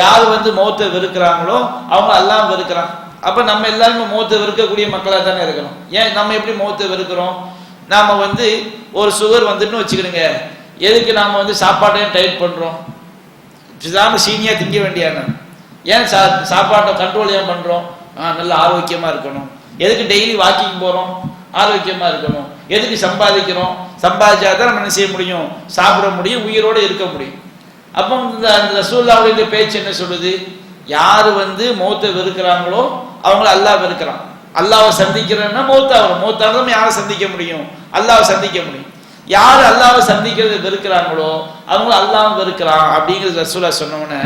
[SPEAKER 2] யார் மௌத்தை வெறுக்கிறாங்களோ அவங்க அல்லாஹ் வெறுக்கிறான். அப்ப நம்ம எல்லாருமே மௌத்தை வெறுக்கக்கூடிய மக்களா தானே இருக்கணும். ஏன் நம்ம எப்படி மௌத்தை வெறுக்கிறோம்? நாம ஒரு சுகர் வந்துன்னு வச்சுக்கிடுங்க, எதுக்கு நாம சாப்பாட்டையும் டைட் பண்றோம்? சீனியா திங்க வேண்டியான ஏன் சாப்பாட்டை கண்ட்ரோல் ஏன் பண்றோம்? நல்ல ஆரோக்கியமா இருக்கணும். எதுக்கு டெய்லி வாக்கிங் போறோம்? ஆரோக்கியமா இருக்கணும். எதுக்கு சம்பாதிக்கிறோம்? சம்பாதிச்சாதான் நம்ம என்ன செய்ய முடியும்? சாப்பிட முடியும், உயிரோடு இருக்க முடியும். அப்போ இந்த ரசூலுல்லாஹ்வுடைய பேச்சு என்ன சொல்லுது? யாரு மௌத்தை வெறுக்கிறாங்களோ அவங்கள அல்லாஹ் வெறுக்கிறான். அல்லாஹ்வை சந்திக்கிறேன்னா மௌத்தா வரும். மௌத்தாதான் யாரை சந்திக்க முடியும்? அல்லாஹ்வை சந்திக்க முடியும். யார் அல்லாஹ்வை சந்திக்கிறத வெறுக்கிறாங்களோ அவங்க அல்லாஹ் வெறுக்கிறான் அப்படிங்கிறது ரசூலுல்லாஹ் சொன்னோன்னே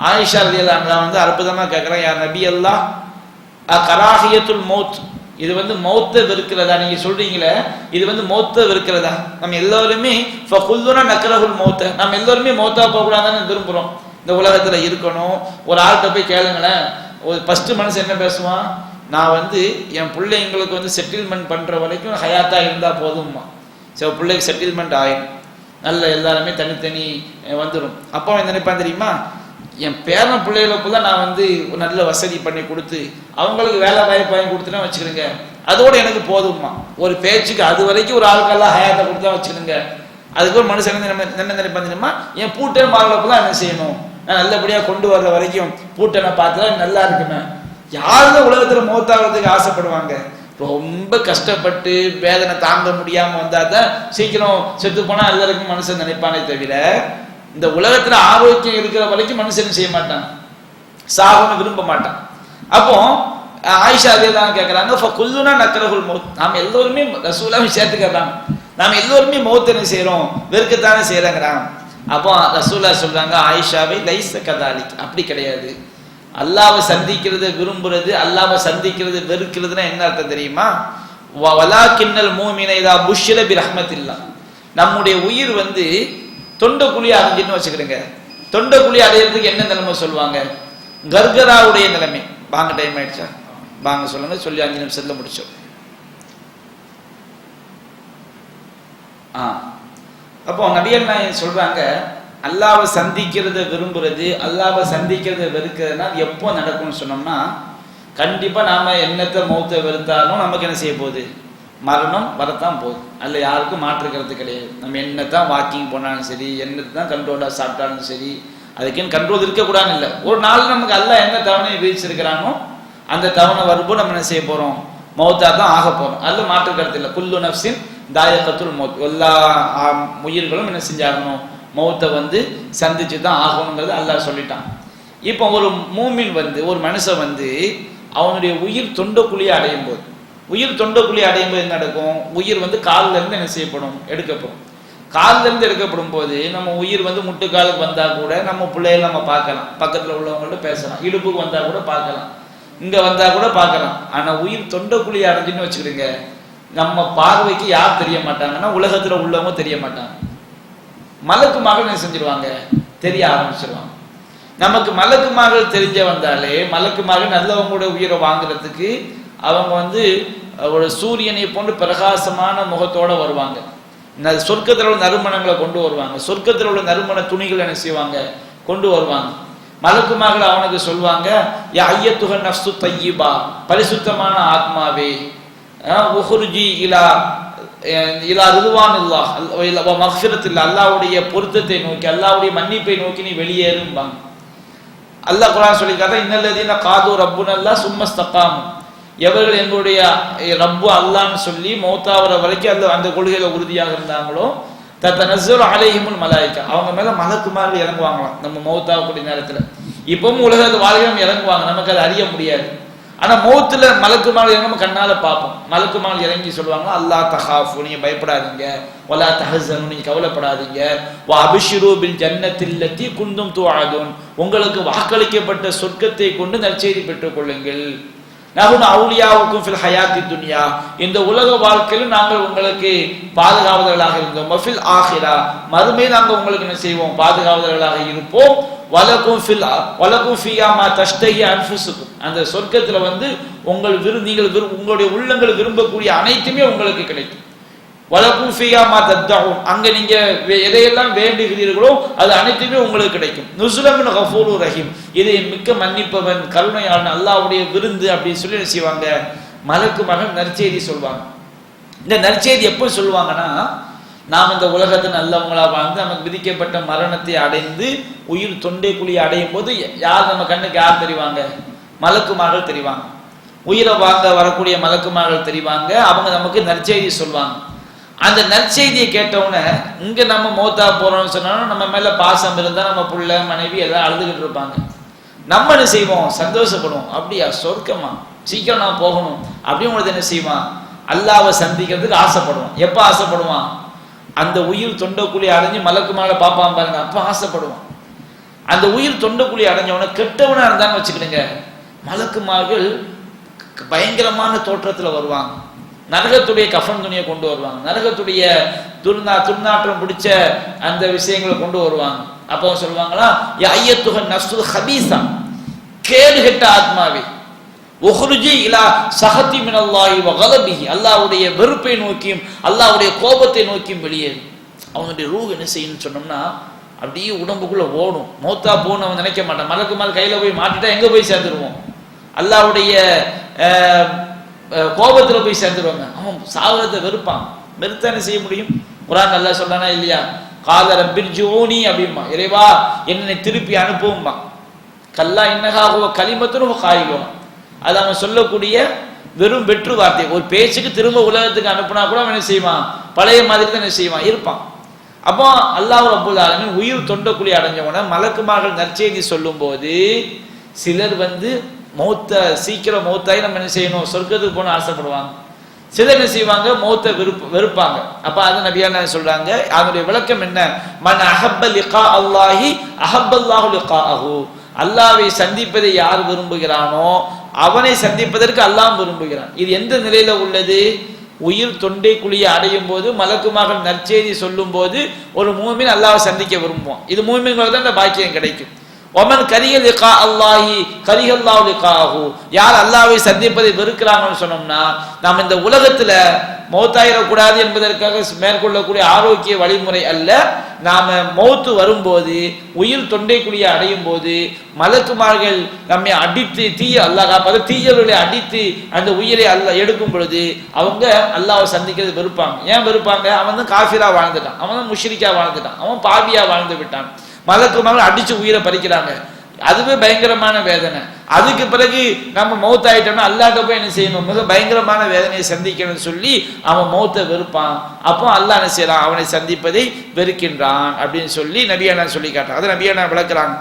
[SPEAKER 2] ஆயிஷா ரலியல்லாஹு அன்ஹா அற்புதமா கேட்கிறான், யா நபி அல்லாஹ் கராஹியத்துல் மௌத், இது மௌத்தை வெறுக்கிறதா? நீங்க சொல்றீங்களே இது மௌத்தை வெறுக்கிறதா? நம்ம எல்லாருமே ஃபகுல்லுனா நக்ரஹுல் மௌத்த, நம்ம எல்லாருமே மௌத்தா போக கூடாதுன்னு விரும்புறோம். இந்த உலகத்துல இருக்கணும். ஒரு ஆள்கிட்ட போய் கேளுங்களேன், ஒரு ஃபர்ஸ்ட் மனுஷன் என்ன பேசுவான்? நான் என் பிள்ளைங்களுக்கு செட்டில்மெண்ட் பண்ற வரைக்கும் ஹயாத்தா இருந்தா போதும்மா. சரி, பிள்ளைக்கு செட்டில்மெண்ட் ஆயிடும், நல்ல எல்லாருமே தனித்தனி வந்துடும். அப்போ என்ன நினைப்பான் தெரியுமா? என் பேரன் பிள்ளைகளுக்குள்ள நான் நல்ல வசதி பண்ணி கொடுத்து அவங்களுக்கு வேலை வாய்ப்பு வாங்கி கொடுத்துனா வச்சுக்கிடுங்க, அதோட எனக்கு போதும்மா. ஒரு பேச்சுக்கு அது வரைக்கும் ஒரு ஆளுக்கெல்லாம் ஹயாத்தை கொடுத்தா வச்சுக்கிடுங்க. அதுக்கு ஒரு மனுஷன் என்ன நினைப்பான் தெரியுமா? என் பூட்டை மாறுறப்பெல்லாம் என்ன செய்யணும்? நான் நல்லபடியா கொண்டு வர்ற வரைக்கும் பூட்டனை பார்த்தா நல்லா இருக்குமே. யாருதான் உலகத்துல மௌத்தாகிறதுக்கு ஆசைப்படுவாங்க? ரொம்ப கஷ்டப்பட்டு வேதனை தாங்க முடியாம வந்தாதான் சீக்கிரம் செத்து போனா எல்லாருக்கும் மனுஷன் நினைப்பானே தவிர இந்த உலகத்துல ஆரோக்கியம் இருக்கிற வரைக்கும் மனுஷன் செய்ய மாட்டான், சாகுன்னு விரும்ப மாட்டான். அப்போ ஆயிஷா அதேதான் கேட்கறாங்க, ஃபகுல்லுனா நக்ரஹுல் மௌத், நாம் எல்லோருமே ரசூலுல்லாஹ் சேர்த்துக்கிறாங்க, நாம் எல்லோருமே மௌத் என்ன செய்யறோம்? வெறுக்கத்தானே செய்யறாங்கிறான். அப்போ ரசூலுல்லாஹ் சொல்றாங்க, ஆயிஷாவை லைஸ கதாலிக், அப்படி கிடையாது. அல்லாஹ்வை சந்திக்கிறத விரும்புறது, அல்லாஹ்வை சந்திக்கிறது வெறுக்கிறதுனா என்ன அர்த்தம் தெரியுமா? வலாக்கின்னல் மூமின இதா புஷ்ஷிர பிரஹ்மத்தில்லாஹ், நம்முடைய உயிர் தொண்டை குழி அடைஞ்சின்னு வச்சுக்கிடுங்க. தொண்டை குழி அடையிறதுக்கு என்ன நிலைமை சொல்லுவாங்க? கர்கராவுடைய நிலைமை. வாங்க, டைம் ஆயிடுச்சா? வாங்க சொல்லுங்க, சொல்லி 5 நிமிஷத்துல முடிச்சோம். அப்போ நபிகள் நாயகம் சொல்றாங்க, அல்லாஹ்வை சந்திக்கிறத விரும்புறது, அல்லாஹ்வை சந்திக்கிறத வெறுக்கிறதுனா எப்போ நடக்கும்னு சொன்னோம்னா, கண்டிப்பா நாம என்னத்தை மௌத்தை வெறுத்தாலும் நமக்கு என்ன செய்ய போகுது? மரணம் வரத்தான் போகுது. அல்ல யாருக்கும் மாற்றுக்கிறது கிடையாது. நம்ம என்னத்தான் வாக்கிங் போனாலும் சரி, என்னத்தான் கண்ட்ரோலா சாப்பிட்டாலும் சரி, அதுக்குன்னு கண்ட்ரோல் இருக்கக்கூடாதுன்னு இல்லை. ஒரு நாள் நமக்கு அல்லாஹ் என்ன தவணையை வீழ்ச்சிருக்கிறானோ அந்த தவணை வரும்போது நம்ம என்ன செய்ய போறோம்? மௌத்தா தான் ஆக போறோம். அதுல மாற்று கருத்து இல்லை. குல்லு நஃப்ஸின் தாயகத்துல் மௌத், எல்லா உயிர்களும் என்ன செஞ்சாகணும்? மௌத்தை சந்திச்சு தான் ஆகணுங்கிறது அல்லாஹ் சொல்லிட்டான். இப்போ ஒரு மூமின் ஒரு மனுஷன் அவனுடைய உயிர் தொண்டக்குழியை அடையும் போது, உயிர் தொண்டக்குழியை அடையும் போது என்ன நடக்கும்? உயிர் காலில் இருந்து என்ன செய்யப்படும்? எடுக்கப்படும். காலில் இருந்து எடுக்கப்படும் போது நம்ம உயிர் முட்டுக்காலுக்கு வந்தா கூட நம்ம பிள்ளைகளை நம்ம பார்க்கலாம், பக்கத்துல உள்ளவங்கள்ட்ட பேசலாம், இடுப்புக்கு வந்தா கூட பார்க்கலாம், இங்க வந்தா கூட பார்க்கலாம். ஆனா உயிர் தொண்டக்குழியை அடைஞ்சுன்னு வச்சுக்கிடுங்க, நம்ம பார்வைக்கு யார் தெரிய மாட்டாங்கன்னா உலகத்துல உள்ளவங்க தெரிய மாட்டாங்க. மலக்கு மகள் என்ன செஞ்சிருவாங்க? தெரிய ஆரம்பிச்சிருவாங்க. நமக்கு மலக்கு மகள் தெரிஞ்ச வந்தாலே மலக்கு மகள் நல்லவங்களோட உயிரை வாங்குறதுக்கு அவங்க ஒரு சூரியனை போன்று பிரகாசமான முகத்தோட வருவாங்க. சொர்க்கத்தில் உள்ள நறுமணங்களை கொண்டு வருவாங்க. சொர்க்கத்தில் உள்ள நறுமண துணிகள் என்ன செய்வாங்க, கொண்டு வருவாங்க. மலக்குமார்கள் அவனுக்கு சொல்வாங்க, யா ஐயத்துஹன் நஃப்ஸு தய்யிபா, பரிசுத்தமான ஆத்மாவே, உஹ்ருஜி இலா இலா ரிதுவானில்லாஹ் வ மக்ஃபிரத்தில்லாஹ், அல்லாஹ்வுடைய பொருத்தத்தை நோக்கி, அல்லாஹ்வுடைய மன்னிப்பை நோக்கி நீ வெளியேறும்பாங்க. அல்லாஹ் குர்ஆன் சொல்லி காட்ட, இன்னல்லதீன காது ரப்புனல்லாஹ் சும்மஸ்தகாமு, எவர்கள் எங்களுடைய ரப்பு அல்லாஹ்னு சொல்லி மௌத்தாவர வரைக்கும் அந்த கொள்கையில உறுதியாக இருந்தாங்களோ, தத்தனஸ்ஸலு அலைஹிமுல் மலாயிகா, அவங்க மேல மலக்குமார்கள் இறங்குவாங்களாம் நம்ம மௌத்தாவக்கூடிய நேரத்துல. இப்பவும் உலகத்து வாழ்க்கையும் இறங்குவாங்க, நமக்கு அதை அறிய முடியாது. ஆனா மௌத்துல மலக்குமார்கள் நம்ம கண்ணால பார்ப்போம். மலக்குமார்கள் இறங்கி சொல்லுவாங்க, அல்லாஹ் தஹாஃபு, நீங்க பயப்படாதீங்க, வலா தஹஸனு, நீங்க கவலைப்படாதீங்க, வ அப்ஷிரு பில் ஜன்னத்தில்லதி குன்தும் துஆதுன், உங்களுக்கு வாக்களிக்கப்பட்ட சொர்க்கத்தை கொண்டு நற்செய்தி பெற்றுக் கொள்ளுங்கள். நஹ்னு அவுலியாவுக்கும் ஃபில் ஹயாத்தி துன்யா, இந்த உலக வாழ்க்கையில் நாங்கள் உங்களுக்கு பாதுகாவலர்களாக இருந்தோம். வஃபில் ஆஹிரா, மறுமை நாங்கள் உங்களுக்கு என்ன செய்வோம், பாதுகாவலர்களாக இருப்போம். வலக்கும் ஃபியா மா தஷ்தஹி அன்ஃபுசுக்கும், அந்த சொர்க்கத்துல உங்களுடைய உள்ளங்கள் விரும்பக்கூடிய அனைத்துமே உங்களுக்கு கிடைக்கும். வலக்கும் ஃபியா மா தத்தஊன், அங்க நீங்க எதையெல்லாம் வேண்டுகிறீர்களோ அது அனைத்துமே உங்களுக்கு கிடைக்கும். நுஸுலம் மின் கஃபூருர் ரஹீம், இதை மிக்க மன்னிப்பவன் கருணையாளன் அல்லாஹ்வுடைய விருந்து அப்படின்னு சொல்லி என்ன செய்வாங்க, மலக்குமார்கள் நற்செய்தி சொல்வாங்க. இந்த நற்செய்தி எப்போ சொல்லுவாங்கன்னா, நாம் இந்த உலகத்தை நல்லவங்களா வாழ்ந்து நமக்கு விதிக்கப்பட்ட மரணத்தை அடைந்து உயிர் தொண்டை குழி அடையும் போது யார் நம்ம கண்ணுக்கு யார் தெரிவாங்க, மலக்குமார்கள் தெரிவாங்க. உயிரை வாங்க வரக்கூடிய மலக்குமார்கள் தெரிவாங்க. அவங்க நமக்கு நற்செய்தி சொல்வாங்க. அந்த நற்செய்தியை கேட்டவுடனே இங்க நம்ம மௌத்தா போறோம்னு சொன்னாலும் நம்ம மேல பாசம் இருந்தா நம்ம புள்ள மனைவி எல்லாம் அழுதுகிட்டு இருப்பாங்க. நம்ம என்ன செய்வோம், சந்தோஷப்படுவோம். அப்படியா, சொர்க்கமா, சீக்கிரம் நான் போகணும் அப்படின்னு என்ன செய்வான், அல்லாஹ்வை சந்திக்கிறதுக்கு ஆசைப்படுவான். எப்ப ஆசைப்படுவான், அந்த உயிர் தொண்டக்குழி அடைஞ்சு மலக்குமாரை பார்ப்பான் பாருங்க, அப்ப ஆசைப்படுவான். அந்த உயிர் தொண்டக்குழி அடைஞ்சவன கெட்டவனா இருந்தான்னு வச்சுக்கிடுங்க, மலக்குமார்கள் பயங்கரமான தோற்றத்துல வருவாங்க. நரகத்துடைய கஃன் துணியை கொண்டு வருவாங்க, நரகத்துடைய துர்நாற்றம் பிடிச்ச அந்த விஷயங்களை கொண்டு வருவாங்க. அப்போ சொல்லுவாங்களா, யா ஐயத்துஹன் நஃப்ஸுல் ஹபீஸா, கேடு கெட்ட ஆத்மாவே, உஹ்ருஜி இலா சஹதி மினல்லாஹி வ கலபிஹி, அல்லாஹ்வுடைய வெறுப்பை நோக்கியும் அல்லாஹ்வுடைய கோபத்தை நோக்கியும் வெளியேறு. அவனுடைய ரூஹ் என்ன செய்யணும்னு சொன்னோம்னா அப்படியே உடம்புக்குள்ள ஓடும். மௌத்தா போன்னு அவன் நினைக்க மாட்டான். மலக்குமார் கையில போய் மாட்டிட்டா எங்க போய் சேர்ந்துருவோம், அல்லாஹ்வுடைய கோபத்துல போய் சேர்ந்துருவாங்க. அவன் சாகரத்தை வெறுப்பான். வெறுத்தா என்ன செய்ய முடியும், குர்ஆன் அல்லாஹ் சொல்றானா இல்லையா, கால ரப்பிர்ஜூனி அப்படிம்பா, இறைவா என்னை திருப்பி அனுப்பும்பா. கல்லா இன்னஹா ஹுவ கலிமத்துன் காயிலும், அது அவன் சொல்லக்கூடிய வெறும் வெற்று வார்த்தை. ஒரு பேச்சுக்கு திரும்ப உலகத்துக்கு அனுப்புனா கூட அவன் என்ன செய்வான், பழைய மாதிரி தான் என்ன செய்வான், இருப்பான். அப்போ அல்லாஹ் ரப்பல் ஆலமீன் உயிர் தொண்டக்குழி அடைஞ்சவன மலக்குமார்கள் நற்செய்தி சொல்லும் போது சிலர் சீக்கிரம் மௌத்தாய் நம்ம என்ன செய்யணும், சொர்க்கத்துக்கு போன ஆசைப்படுவாங்க. சிலர் என்ன செய்வாங்க, மௌத்தை வெறுப்பாங்க. அப்ப அது நபியா சொல்றாங்க, அதனுடைய விளக்கம் என்ன, மன் அஹப்ப லிகா அல்லாஹி அஹப்பல்லாஹு லிகாஅஹு, அல்லாஹ்வை சந்திப்பதை யார் விரும்புகிறானோ அவனை சந்திப்பதற்கு அல்லாஹ் விரும்புகிறான். இது எந்த நிலையில உள்ளது, உயிர் தொண்டை குழியை அடையும் போது மலக்குமார்கள் நற்செய்தி சொல்லும் போது ஒரு மூமின் அல்லாஹ்வை சந்திக்க விரும்புவான். இது மூமின்களுக்கு தான் இந்த பாக்கியம் கிடைக்கும். ஒமன் கரிக லிகா அல்லாஹி கரிஹல்லாஹு லிகாஹு, யார் அல்லாஹ்வை சந்திப்பதை வெறுக்கிறாங்கன்னு சொன்னோம்னா, நாம் இந்த உலகத்துல மௌத்தாயிடக்கூடாது என்பதற்காக மேற்கொள்ளக்கூடிய ஆரோக்கிய வழிமுறை அல்ல. நாம மௌத்து வரும்போது உயிர் தொண்டை குழியை அடையும் போது மலக்குமார்கள் நம்மை அடித்து தீயவர்களை அடித்து அந்த உயிரை எடுக்கும் பொழுது அவங்க அல்லாஹ்வை சந்திக்கிறது வெறுப்பாங்க. ஏன் வெறுப்பாங்க, அவன் தான் காஃபிரா வாழ்ந்துட்டான், அவன் தான் முஷ்ரிக்கா வாழ்ந்துட்டான், அவன் பாவியா வாழ்ந்து விட்டான். மலக்குமார்கள் அடிச்சு உயிரை பறிக்கிறாங்க, அதுவே பயங்கரமான வேதனை. அதுக்கு பிறகு நம்ம மௌத் ஆயிட்டோம்னா அல்லாஹ்ட்ட போய் என்ன செய்யணும், மிக பயங்கரமான வேதனையை சந்திக்கணும்னு சொல்லி அவன் மௌத்தை வெறுப்பான். அப்போ அல்லாஹ் என்ன செய்யறான், அவனை சந்திப்பதை வெறுக்கின்றான் அப்படின்னு சொல்லி நபியானா சொல்லி காட்டுறான். அதை நபியானா விளக்குறாங்க.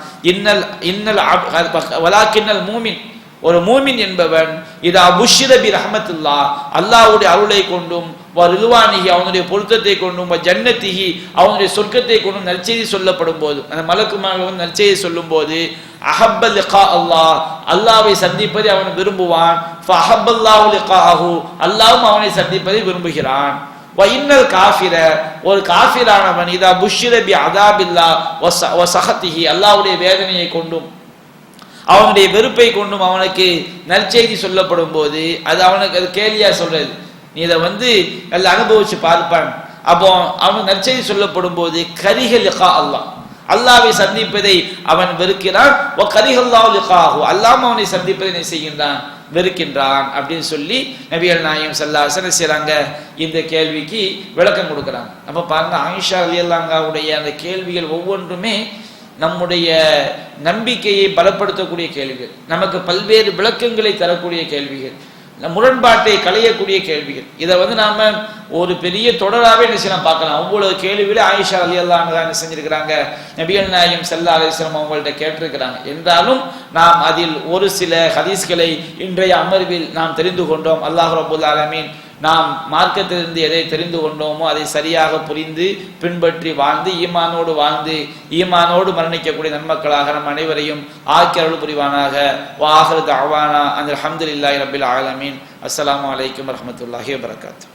[SPEAKER 2] வலாக்கின்னல் மூமின், ஒரு மூமின் என்பவன் இதா புஷ்ர பி ரஹ்மத்துல்லாஹ், அல்லாஹ்வுடைய அருளை கொண்டும் ரிதுவானிஹி, அவனுடைய பொருத்தத்தை கொண்டும் ஜன்னத்திஹி, அவனுடைய சொர்க்கத்தை கொண்டும் நற்செய்தி சொல்லப்படும் போது, அந்த மலக்குமார்கள் நற்செய்தி சொல்லும் போது அஹப்ப லிகா அல்லாஹ், அல்லாஹ்வை சந்திப்பதை அவன் விரும்புவான். ஃபஹப்பல்லாஹு லிகாஹு, அல்லாஹ்வும் அவனை சந்திப்பதை விரும்புகிறான். வ இன்னல் காஃபிர, ஒரு காஃபிரானவன் இதா புஷ்ர பி அதாபில்லாஹ் வ சஹத்திஹி, அல்லாஹ்வுடைய வேதனையை கொண்டும் அவனுடைய வெறுப்பை கொண்டும் அவனுக்கு நற்செய்தி சொல்லப்படும் போது அது அவனுக்கு அது கேலியா சொல்றது. நீ இதை நல்லா அனுபவிச்சு பார்ப்பான். அப்போ அவன் நற்செய்தி சொல்லப்படும் போது கரிஹ லிகா அல்லாஹ், அல்லாஹ்வை சந்திப்பதை அவன் வெறுக்கிறான். வ கரிஹல்லாஹு லிகாஹு, அல்லாஹ் அவனை சந்திப்பதை என்ன செய்கின்றான், வெறுக்கின்றான் அப்படின்னு சொல்லி நபிகள் நாயகம் ஸல்லல்லாஹு அலைஹி வஸல்லம் செய்றாங்க, இந்த கேள்விக்கு விளக்கம் கொடுக்குறாங்க. அப்ப பாருங்க, ஆயிஷா ரலியல்லாஹு அன்ஹாவுடைய அந்த கேள்விகள் ஒவ்வொன்றுமே நம்முடைய நம்பிக்கையை பலப்படுத்தக்கூடிய கேள்விகள், நமக்கு பல்வேறு விளக்கங்களை தரக்கூடிய கேள்விகள், முரண்பாட்டை களையக்கூடிய கேள்விகள். இதை நாம ஒரு பெரிய தொடராகவே என்ன செய்யலாம் பார்க்கலாம். அவ்வளவு கேள்விகளை ஆயிஷா ரலியல்லாஹு அன்ஹா என்ன செஞ்சிருக்கிறாங்க, நபிகள் நாயகம் ஸல்லல்லாஹு அலைஹி வஸல்லம் அவங்கள்ட்ட கேட்டிருக்கிறாங்க. என்றாலும் நாம் அதில் ஒரு சில ஹதீஸ்களை இன்றைய அமர்வில் நாம் தெரிந்து கொண்டோம். அல்லாஹ் ரப்பல் ஆலமீன் நாம் மார்க்கத்திலிருந்து எதை தெரிந்து கொண்டோமோ அதை சரியாக புரிந்து பின்பற்றி வாழ்ந்து ஈமானோடு மரணிக்கக்கூடிய நன்மக்களாக நம் அனைவரையும் ஆக்கி அருள் புரிவானாக. வ ஆகிரு தஅவானா அனில் ஹம்துலில்லாஹி ரப்பில் ஆலமீன். அஸ்ஸலாமு அலைக்கும் வரஹ்மத்துல்லாஹி வபரகாத்துஹு.